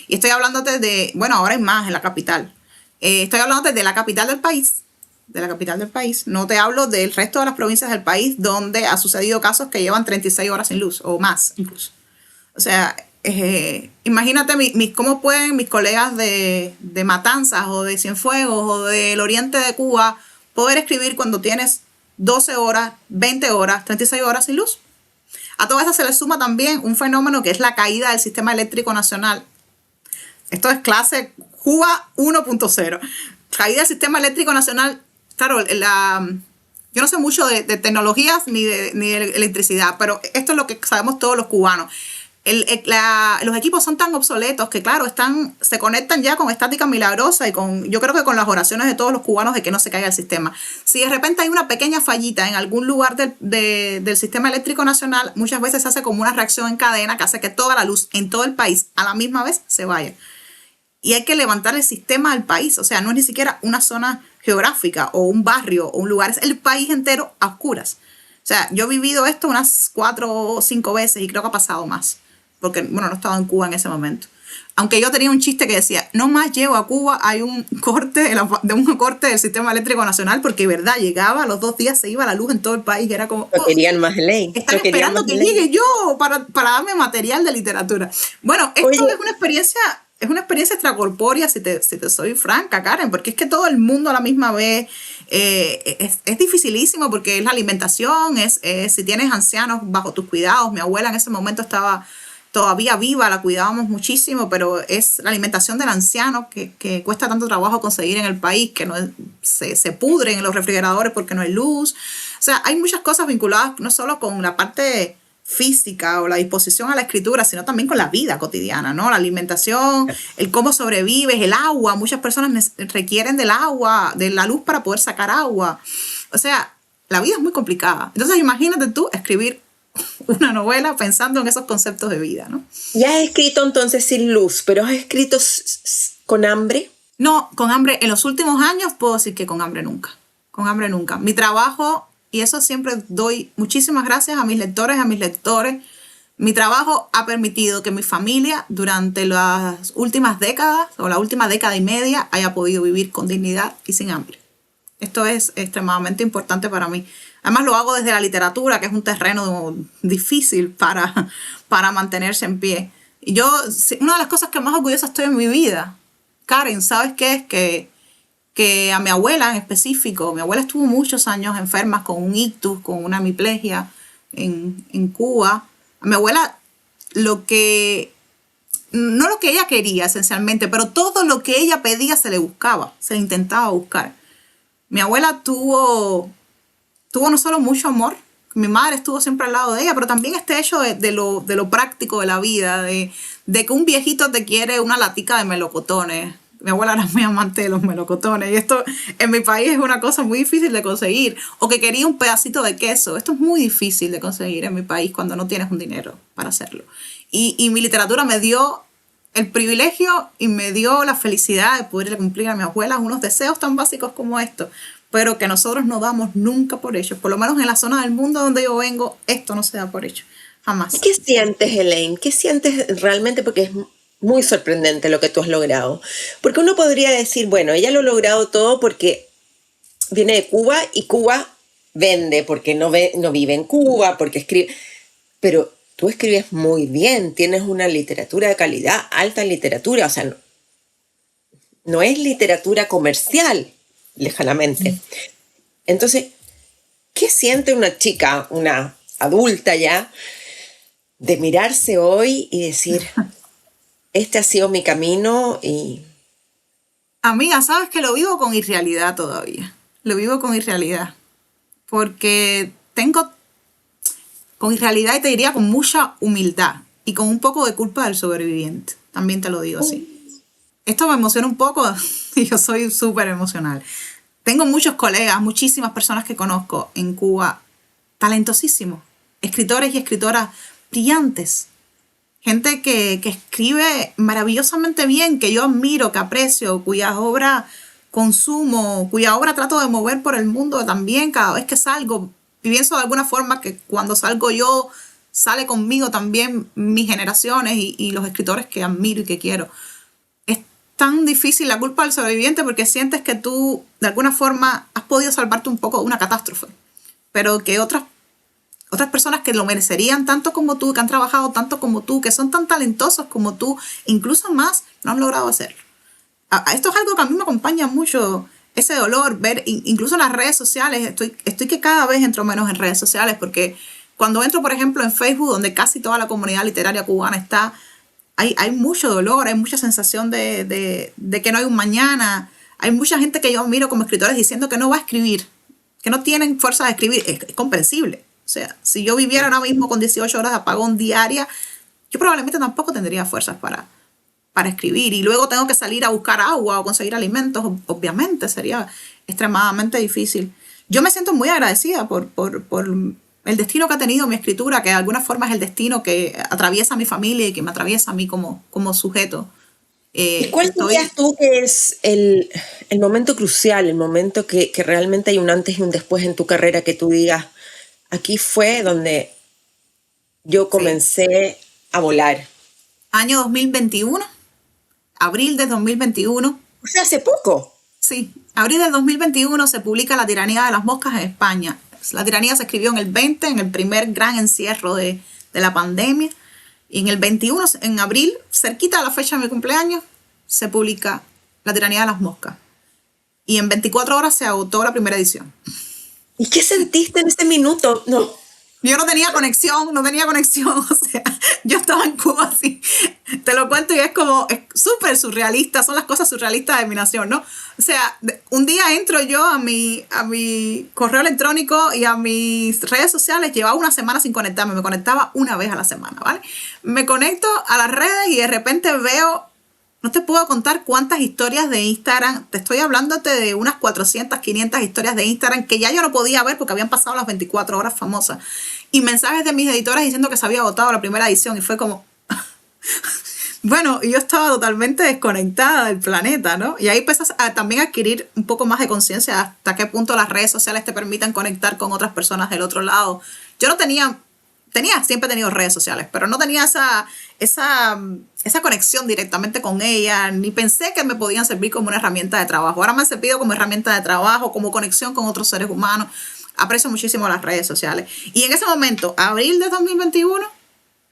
Y estoy hablándote ahora hay más en la capital. Estoy hablándote de la capital del país, No te hablo del resto de las provincias del país donde ha sucedido casos que llevan 36 horas sin luz o más incluso. O sea, imagínate cómo pueden mis colegas de Matanzas o de Cienfuegos o del oriente de Cuba poder escribir cuando tienes 12 horas, 20 horas, 36 horas sin luz. A todo eso se le suma también un fenómeno que es la caída del sistema eléctrico nacional. Esto es clase Cuba 1.0. Caída del sistema eléctrico nacional. Claro, yo no sé mucho de tecnologías ni de electricidad, pero esto es lo que sabemos todos los cubanos. los equipos son tan obsoletos que, claro, se conectan ya con estática milagrosa y yo creo que con las oraciones de todos los cubanos de que no se caiga el sistema. Si de repente hay una pequeña fallita en algún lugar del sistema eléctrico nacional, muchas veces se hace como una reacción en cadena que hace que toda la luz en todo el país a la misma vez se vaya. Y hay que levantar el sistema del país. O sea, no es ni siquiera una zona geográfica o un barrio o un lugar, es el país entero a oscuras. O sea, yo he vivido esto unas 4 o 5 veces y creo que ha pasado más. Porque, bueno, no estaba en Cuba en ese momento. Aunque yo tenía un chiste que decía, no más llego a Cuba, hay un corte del sistema eléctrico nacional, porque, verdad, llegaba, a los 2 días se iba la luz en todo el país, era como... No querían más ley. Están esperando que llegue yo para darme material de literatura. Bueno, esto es una experiencia extracorpórea, si te soy franca, Karen, porque es que todo el mundo a la misma vez es dificilísimo, porque es la alimentación, si tienes ancianos bajo tus cuidados. Mi abuela en ese momento estaba todavía viva, la cuidábamos muchísimo, pero es la alimentación del anciano que cuesta tanto trabajo conseguir en el país, que se pudren en los refrigeradores porque no hay luz. O sea, hay muchas cosas vinculadas no solo con la parte física o la disposición a la escritura, sino también con la vida cotidiana, ¿no? La alimentación, el cómo sobrevives, el agua. Muchas personas requieren del agua, de la luz para poder sacar agua. O sea, la vida es muy complicada. Entonces, imagínate tú escribir una novela pensando en esos conceptos de vida, ¿no? Ya has escrito entonces sin luz, pero has escrito con hambre. No, con hambre. En los últimos años puedo decir que con hambre nunca. Con hambre nunca. Mi trabajo, y eso siempre doy muchísimas gracias a mis lectores, a mis lectores. Mi trabajo ha permitido que mi familia durante las últimas décadas o la última década y media haya podido vivir con dignidad y sin hambre. Esto es extremadamente importante para mí. Además lo hago desde la literatura, que es un terreno difícil para mantenerse en pie. Y yo, una de las cosas que más orgullosa estoy en mi vida, Karen, ¿sabes qué es? Que a mi abuela en específico, mi abuela estuvo muchos años enferma con un ictus, con una hemiplegia en Cuba. A mi abuela no lo que ella quería esencialmente, pero todo lo que ella pedía se le buscaba, se le intentaba buscar. Mi abuela tuvo no solo mucho amor, mi madre estuvo siempre al lado de ella, pero también este hecho de lo práctico de la vida, de que un viejito te quiere una latica de melocotones. Mi abuela era muy amante de los melocotones y esto en mi país es una cosa muy difícil de conseguir. O que quería un pedacito de queso. Esto es muy difícil de conseguir en mi país cuando no tienes un dinero para hacerlo. Y mi literatura me dio el privilegio y me dio la felicidad de poder cumplir a mi abuela unos deseos tan básicos como estos, pero que nosotros no damos nunca por hecho. Por lo menos en la zona del mundo donde yo vengo, esto no se da por hecho. Jamás. ¿Qué sientes, Elaine? ¿Qué sientes realmente? Porque es muy sorprendente lo que tú has logrado. Porque uno podría decir, bueno, ella lo ha logrado todo porque viene de Cuba y Cuba vende, porque no vive en Cuba, porque escribe. Pero tú escribes muy bien, tienes una literatura de calidad, alta literatura, o sea, no es literatura comercial, lejanamente. Entonces, ¿qué siente una chica, una adulta ya, de mirarse hoy y decir, este ha sido mi camino? Y amiga, sabes que lo vivo con irrealidad todavía. Lo vivo con irrealidad. Porque tengo con irrealidad y te diría con mucha humildad y con un poco de culpa del sobreviviente. También te lo digo así. Esto me emociona un poco y yo soy súper emocional. Tengo muchos colegas, muchísimas personas que conozco en Cuba, talentosísimos, escritores y escritoras brillantes, gente que escribe maravillosamente bien, que yo admiro, que aprecio, cuya obra consumo, cuya obra trato de mover por el mundo también cada vez que salgo. Y pienso de alguna forma que cuando salgo yo, sale conmigo también mis generaciones y los escritores que admiro y que quiero. Tan difícil la culpa del sobreviviente porque sientes que tú de alguna forma has podido salvarte un poco de una catástrofe, pero que otras personas que lo merecerían tanto como tú, que han trabajado tanto como tú, que son tan talentosos como tú, incluso más, no han logrado hacerlo. Esto es algo que a mí me acompaña mucho, ese dolor, ver incluso en las redes sociales. Estoy que cada vez entro menos en redes sociales porque cuando entro, por ejemplo, en Facebook, donde casi toda la comunidad literaria cubana está, hay mucho dolor, hay mucha sensación de que no hay un mañana. Hay mucha gente que yo admiro como escritores diciendo que no va a escribir, que no tienen fuerza de escribir. Es comprensible. O sea, si yo viviera ahora mismo con 18 horas de apagón diaria, yo probablemente tampoco tendría fuerzas para escribir. Y luego tengo que salir a buscar agua o conseguir alimentos. Obviamente sería extremadamente difícil. Yo me siento muy agradecida por el destino que ha tenido mi escritura, que de alguna forma es el destino que atraviesa a mi familia y que me atraviesa a mí como sujeto. ¿Y cuál dirías tú que es el momento crucial, el momento que realmente hay un antes y un después en tu carrera, que tú digas, aquí fue donde yo comencé a volar? Año 2021, abril de 2021. O sea, hace poco. Sí, abril del 2021 se publica La tiranía de las moscas en España. La tiranía se escribió en el 20, en el primer gran encierro de la pandemia. Y en el 21, en abril, cerquita de la fecha de mi cumpleaños, se publica La tiranía de las moscas. Y en 24 horas se agotó la primera edición. ¿Y qué sentiste en ese minuto? No. Yo no tenía conexión, o sea, yo estaba en Cuba así, te lo cuento y es súper surrealista, son las cosas surrealistas de mi nación, ¿no? O sea, un día entro yo a mi correo electrónico y a mis redes sociales, llevaba una semana sin conectarme, me conectaba una vez a la semana, ¿vale? Me conecto a las redes y de repente veo, no te puedo contar cuántas historias de Instagram, te estoy hablándote de unas 400, 500 historias de Instagram que ya yo no podía ver porque habían pasado las 24 horas famosas. Y mensajes de mis editores diciendo que se había agotado la primera edición y fue como... Bueno, y yo estaba totalmente desconectada del planeta, ¿no? Y ahí empiezas también a adquirir un poco más de conciencia hasta qué punto las redes sociales te permiten conectar con otras personas del otro lado. Yo no siempre he tenido redes sociales, pero no tenía esa conexión directamente con ellas, ni pensé que me podían servir como una herramienta de trabajo. Ahora me han servido como herramienta de trabajo, como conexión con otros seres humanos. Aprecio muchísimo las redes sociales. Y en ese momento, abril de 2021,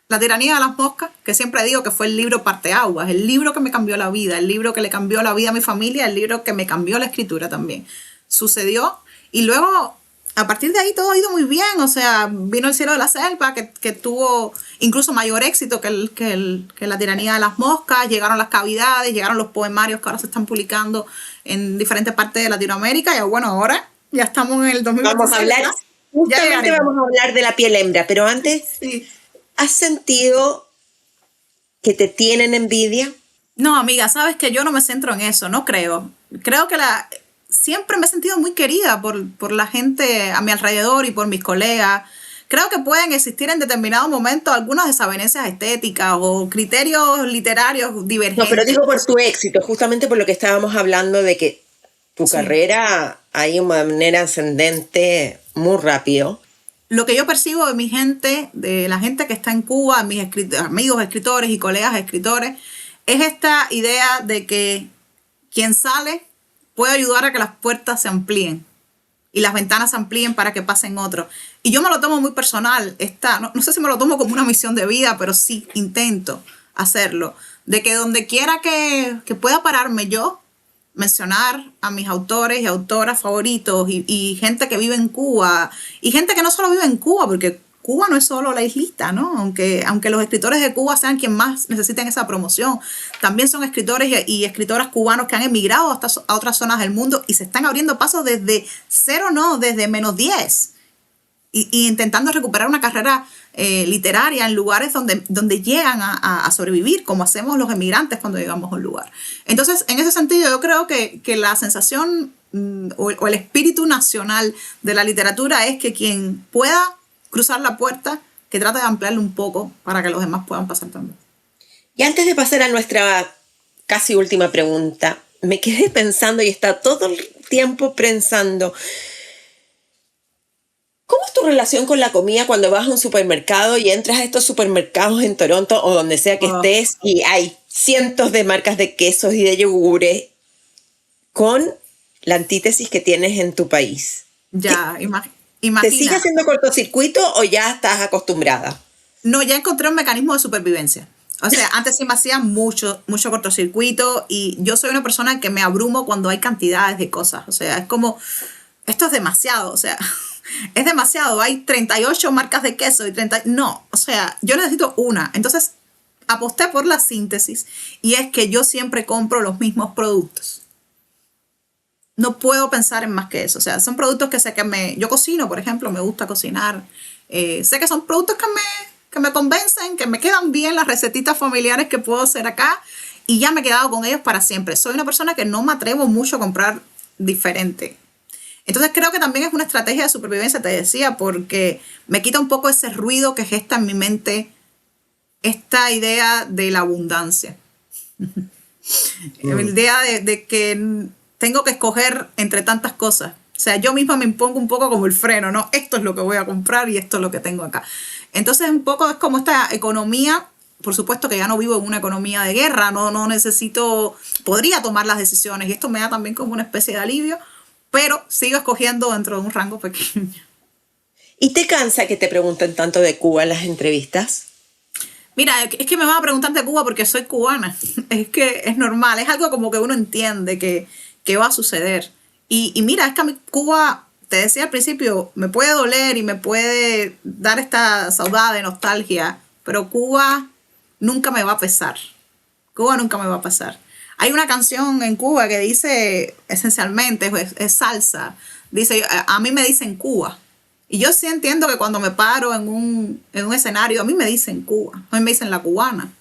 La tiranía de las moscas, que siempre digo que fue el libro parteaguas, el libro que me cambió la vida, el libro que le cambió la vida a mi familia, el libro que me cambió la escritura también. Sucedió y luego... A partir de ahí todo ha ido muy bien, o sea, vino El cielo de la selva, que tuvo incluso mayor éxito que La tiranía de las moscas, llegaron las cavidades, llegaron los poemarios que ahora se están publicando en diferentes partes de Latinoamérica, y bueno, ahora ya estamos en el 2026. Vamos a hablar, justamente vamos a hablar de La piel hembra, pero antes, sí. ¿Has sentido que te tienen envidia? No, amiga, sabes que yo no me centro en eso, no creo. Creo que siempre me he sentido muy querida por la gente a mi alrededor y por mis colegas. Creo que pueden existir en determinado momento algunas desavenencias estéticas o criterios literarios divergentes. No, pero digo por tu éxito, justamente por lo que estábamos hablando de que tu carrera ha ido de manera ascendente muy rápido. Lo que yo percibo de mi gente, de la gente que está en Cuba, mis amigos escritores y colegas escritores, es esta idea de que quien sale puede ayudar a que las puertas se amplíen y las ventanas se amplíen para que pasen otros. Y yo me lo tomo muy personal. No sé si me lo tomo como una misión de vida, pero sí intento hacerlo. De que donde quiera que pueda pararme yo, mencionar a mis autores y autoras favoritos y gente que vive en Cuba y gente que no solo vive en Cuba, porque Cuba no es solo la islita, ¿no? Aunque los escritores de Cuba sean quien más necesiten esa promoción, también son escritores y escritoras cubanos que han emigrado a otras zonas del mundo y se están abriendo pasos desde cero, no, desde -10 y intentando recuperar una carrera literaria en lugares donde llegan a sobrevivir, como hacemos los emigrantes cuando llegamos a un lugar. Entonces, en ese sentido, yo creo que la sensación o el espíritu nacional de la literatura es que quien pueda cruzar la puerta, que trate de ampliarla un poco para que los demás puedan pasar también. Y antes de pasar a nuestra casi última pregunta, me quedé pensando y está todo el tiempo pensando, ¿cómo es tu relación con la comida cuando vas a un supermercado y entras a estos supermercados en Toronto o donde sea que estés y hay cientos de marcas de quesos y de yogures con la antítesis que tienes en tu país? Ya, imagina. ¿Te sigue haciendo cortocircuito o ya estás acostumbrada? No, ya encontré un mecanismo de supervivencia. O sea, antes sí me hacía mucho cortocircuito y yo soy una persona que me abrumo cuando hay cantidades de cosas. O sea, es como, esto es demasiado, o sea, es demasiado. Hay 38 marcas de queso y 30... No, o sea, yo necesito una. Entonces, aposté por la síntesis y es que yo siempre compro los mismos productos. No puedo pensar en más que eso. O sea, son productos que sé que yo cocino, por ejemplo, me gusta cocinar. Sé que son productos que me convencen, que me quedan bien las recetitas familiares que puedo hacer acá y ya me he quedado con ellos para siempre. Soy una persona que no me atrevo mucho a comprar diferente. Entonces creo que también es una estrategia de supervivencia, te decía, porque me quita un poco ese ruido que gesta en mi mente esta idea de la abundancia. La idea de que tengo que escoger entre tantas cosas. O sea, yo misma me impongo un poco como el freno, ¿no? Esto es lo que voy a comprar y esto es lo que tengo acá. Entonces un poco es como esta economía. Por supuesto que ya no vivo en una economía de guerra, no necesito, podría tomar las decisiones y esto me da también como una especie de alivio, pero sigo escogiendo dentro de un rango pequeño. ¿Y te cansa que te pregunten tanto de Cuba en las entrevistas? Mira, es que me van a preguntar de Cuba porque soy cubana. Es que es normal, es algo como que uno entiende que va a suceder. Y mira, es que a mí Cuba, te decía al principio, me puede doler y me puede dar esta saudade, nostalgia, pero Cuba nunca me va a pesar. Cuba nunca me va a pasar. Hay una canción en Cuba que dice, esencialmente, es salsa. Dice, a mí me dicen Cuba. Y yo sí entiendo que cuando me paro en un escenario, a mí me dicen Cuba. A mí me dicen la cubana.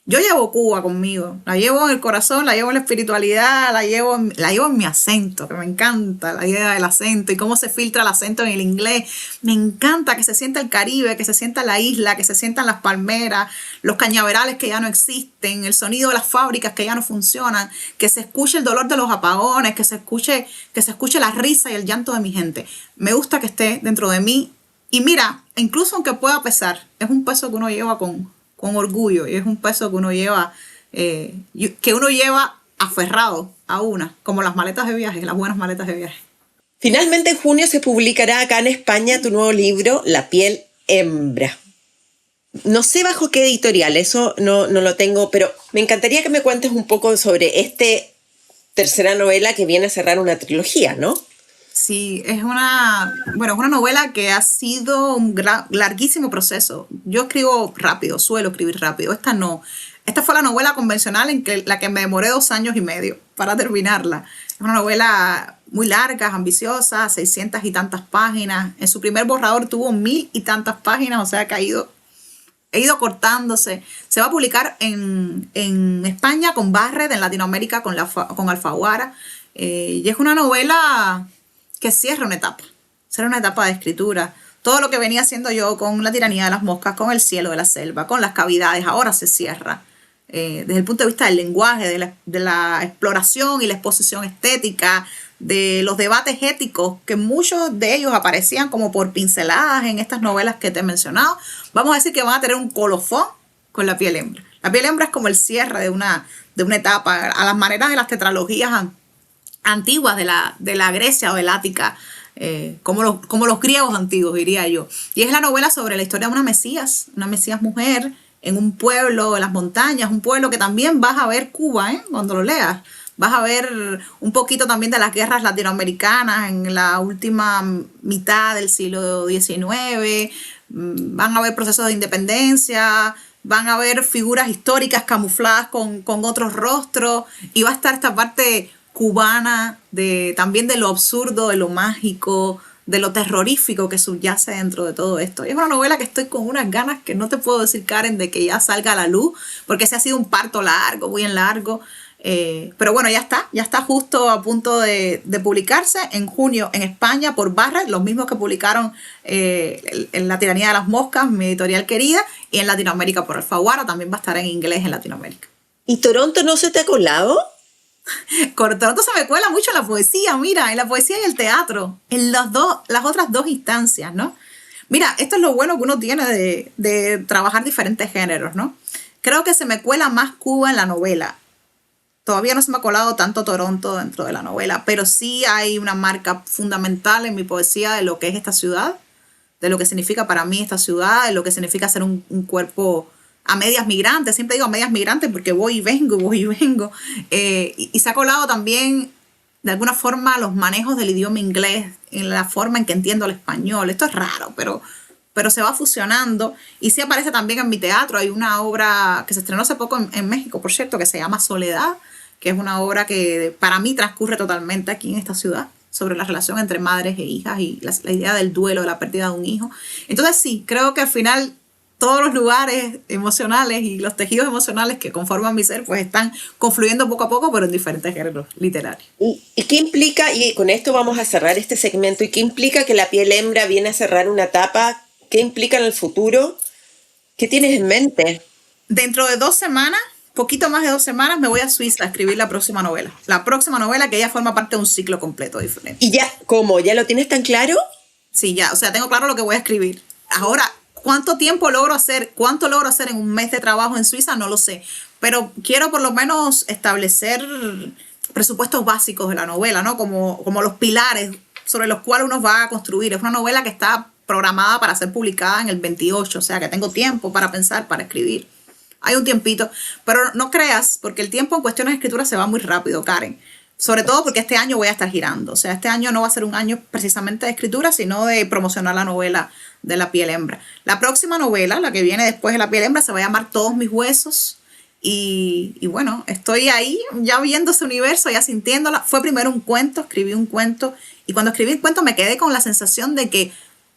Yo llevo Cuba conmigo. La llevo en el corazón, la llevo en la espiritualidad, la llevo en mi acento, que me encanta la idea del acento y cómo se filtra el acento en el inglés. Me encanta que se sienta el Caribe, que se sienta la isla, que se sientan las palmeras, los cañaverales que ya no existen, el sonido de las fábricas que ya no funcionan, que se escuche el dolor de los apagones, que se escuche la risa y el llanto de mi gente. Me gusta que esté dentro de mí. Y mira, incluso aunque pueda pesar, es un peso que uno lleva con orgullo y es un peso que uno lleva aferrado a una, como las maletas de viaje, las buenas maletas de viaje. Finalmente en junio se publicará acá en España tu nuevo libro, La piel hembra. No sé bajo qué editorial, eso no lo tengo, pero me encantaría que me cuentes un poco sobre esta tercera novela que viene a cerrar una trilogía, ¿no? Sí, es una novela que ha sido un larguísimo proceso. Yo escribo rápido, suelo escribir rápido. Esta no. Esta fue la novela convencional la que me demoré 2 años y medio para terminarla. Es una novela muy larga, ambiciosa, 600 y tantas páginas. En su primer borrador tuvo 1000 y tantas páginas, o sea que ha ido cortándose. Se va a publicar en España con Barred, en Latinoamérica con Alfaguara. Y es una novela que cierra una etapa de escritura. Todo lo que venía haciendo yo con La tiranía de las moscas, con El cielo de la selva, con Las cavidades, ahora se cierra. Desde el punto de vista del lenguaje, de la exploración y la exposición estética, de los debates éticos, que muchos de ellos aparecían como por pinceladas en estas novelas que te he mencionado, vamos a decir que van a tener un colofón con La piel hembra. La piel hembra es como el cierre de una etapa, a las maneras de las tetralogías antiguas de la Grecia o del Ática, como los griegos antiguos, diría yo. Y es la novela sobre la historia de una mesías mujer en un pueblo, en las montañas, un pueblo que también vas a ver Cuba, cuando lo leas. Vas a ver un poquito también de las guerras latinoamericanas en la última mitad del siglo XIX. Van a haber procesos de independencia, van a haber figuras históricas camufladas con otros rostros, y va a estar esta parte cubana también de lo absurdo, de lo mágico, de lo terrorífico que subyace dentro de todo esto. Y es una novela que estoy con unas ganas que no te puedo decir, Karen, de que ya salga a la luz, porque ese ha sido un parto largo, muy largo. Pero bueno, ya está justo a punto de publicarse en junio en España por Barred, los mismos que publicaron en La tiranía de las moscas, mi editorial querida, y en Latinoamérica por Alfaguara, también va a estar en inglés en Latinoamérica. ¿Y Toronto no se te ha colado? Toronto se me cuela mucho en la poesía, mira, en la poesía y el teatro, en las otras 2 instancias, ¿no? Mira, esto es lo bueno que uno tiene de trabajar diferentes géneros, ¿no? Creo que se me cuela más Cuba en la novela. Todavía no se me ha colado tanto Toronto dentro de la novela, pero sí hay una marca fundamental en mi poesía de lo que es esta ciudad, de lo que significa para mí esta ciudad, de lo que significa ser un cuerpo a medias migrantes. Siempre digo a medias migrantes porque voy y vengo. Y se ha colado también, de alguna forma, los manejos del idioma inglés, en la forma en que entiendo el español. Esto es raro, pero se va fusionando. Y sí aparece también en mi teatro. Hay una obra que se estrenó hace poco en México, por cierto, que se llama Soledad, que es una obra que para mí transcurre totalmente aquí en esta ciudad, sobre la relación entre madres e hijas y la idea del duelo, de la pérdida de un hijo. Entonces sí, creo que al final todos los lugares emocionales y los tejidos emocionales que conforman mi ser, pues están confluyendo poco a poco, pero en diferentes géneros literarios. ¿Y qué implica, y con esto vamos a cerrar este segmento, y qué implica que La piel hembra viene a cerrar una etapa? ¿Qué implica en el futuro? ¿Qué tienes en mente? Dentro de 2 semanas, poquito más de 2 semanas, me voy a Suiza a escribir la próxima novela. La próxima novela que ya forma parte de un ciclo completo diferente. ¿Y ya, cómo? ¿Ya lo tienes tan claro? Sí, ya, o sea, tengo claro lo que voy a escribir. Ahora, ¿cuánto tiempo logro hacer? ¿Cuánto logro hacer en un mes de trabajo en Suiza? No lo sé. Pero quiero por lo menos establecer presupuestos básicos de la novela, ¿no? Como los pilares sobre los cuales uno va a construir. Es una novela que está programada para ser publicada en el 28, o sea, que tengo tiempo para pensar, para escribir. Hay un tiempito, pero no creas, porque el tiempo en cuestiones de escritura se va muy rápido, Karen. Sobre todo porque este año voy a estar girando. O sea, este año no va a ser un año precisamente de escritura, sino de promocionar la novela de La piel hembra. La próxima novela, la que viene después de La piel hembra, se va a llamar Todos mis huesos. Y bueno, estoy ahí ya viendo ese universo, ya sintiéndola. Fue primero un cuento, escribí un cuento. Y cuando escribí el cuento me quedé con la sensación de que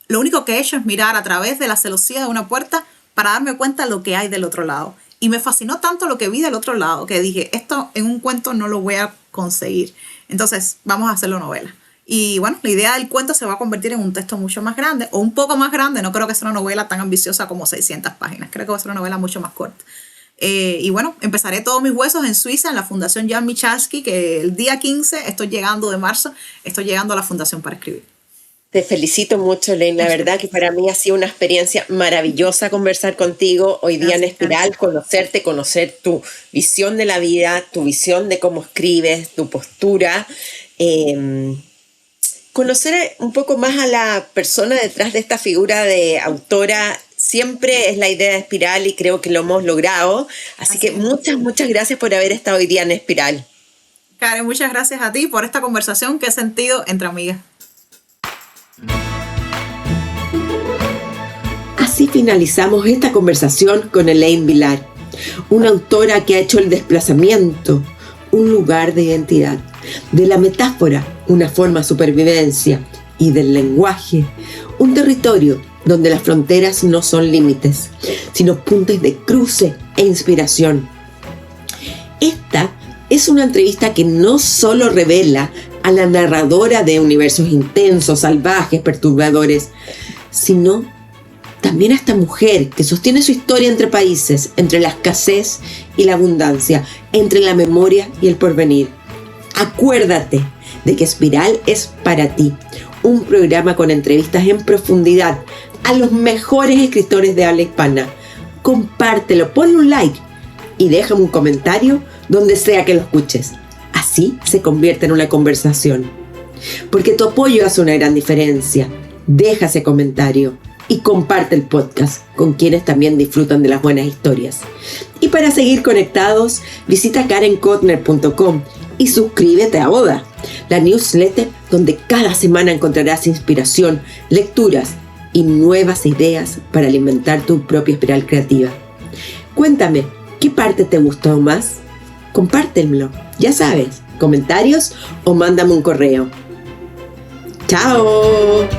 lo único que he hecho es mirar a través de la celosía de una puerta para darme cuenta de lo que hay del otro lado. Y me fascinó tanto lo que vi del otro lado que dije, esto en un cuento no lo voy a conseguir. Entonces, vamos a hacerlo novela. Y bueno, la idea del cuento se va a convertir en un texto mucho más grande, o un poco más grande. No creo que sea una novela tan ambiciosa como 600 páginas. Creo que va a ser una novela mucho más corta. Y bueno, empezaré Todos mis huesos en Suiza, en la Fundación Jan Michalski, que el día 15, estoy llegando de marzo, estoy llegando a la fundación para escribir. Te felicito mucho, Elaine. La verdad que para mí ha sido una experiencia maravillosa conversar contigo hoy día en Espiral, conocerte, conocer tu visión de la vida, tu visión de cómo escribes, tu postura, conocer un poco más a la persona detrás de esta figura de autora. Siempre es la idea de Espiral y creo que lo hemos logrado. Así que muchas gracias por haber estado hoy día en Espiral. Karen, muchas gracias a ti por esta conversación que he sentido entre amigas. Así finalizamos esta conversación con Elaine Vilar, una autora que ha hecho el desplazamiento un lugar de identidad, de la metáfora una forma de supervivencia y del lenguaje un territorio donde las fronteras no son límites, sino puntos de cruce e inspiración. Esta es una entrevista que no solo revela a la narradora de universos intensos, salvajes, perturbadores, sino también a esta mujer que sostiene su historia entre países, entre la escasez y la abundancia, entre la memoria y el porvenir. Acuérdate de que Espiral es para ti, un programa con entrevistas en profundidad a los mejores escritores de habla hispana. Compártelo, ponle un like y déjame un comentario donde sea que lo escuches. Así se convierte en una conversación. Porque tu apoyo hace una gran diferencia. Deja ese comentario y comparte el podcast con quienes también disfrutan de las buenas historias. Y para seguir conectados, visita karenkotner.com y suscríbete a Oda, la newsletter donde cada semana encontrarás inspiración, lecturas y nuevas ideas para alimentar tu propia espiral creativa. Cuéntame, ¿qué parte te gustó más? Compártemelo, ya sabes, comentarios o mándame un correo. ¡Chao!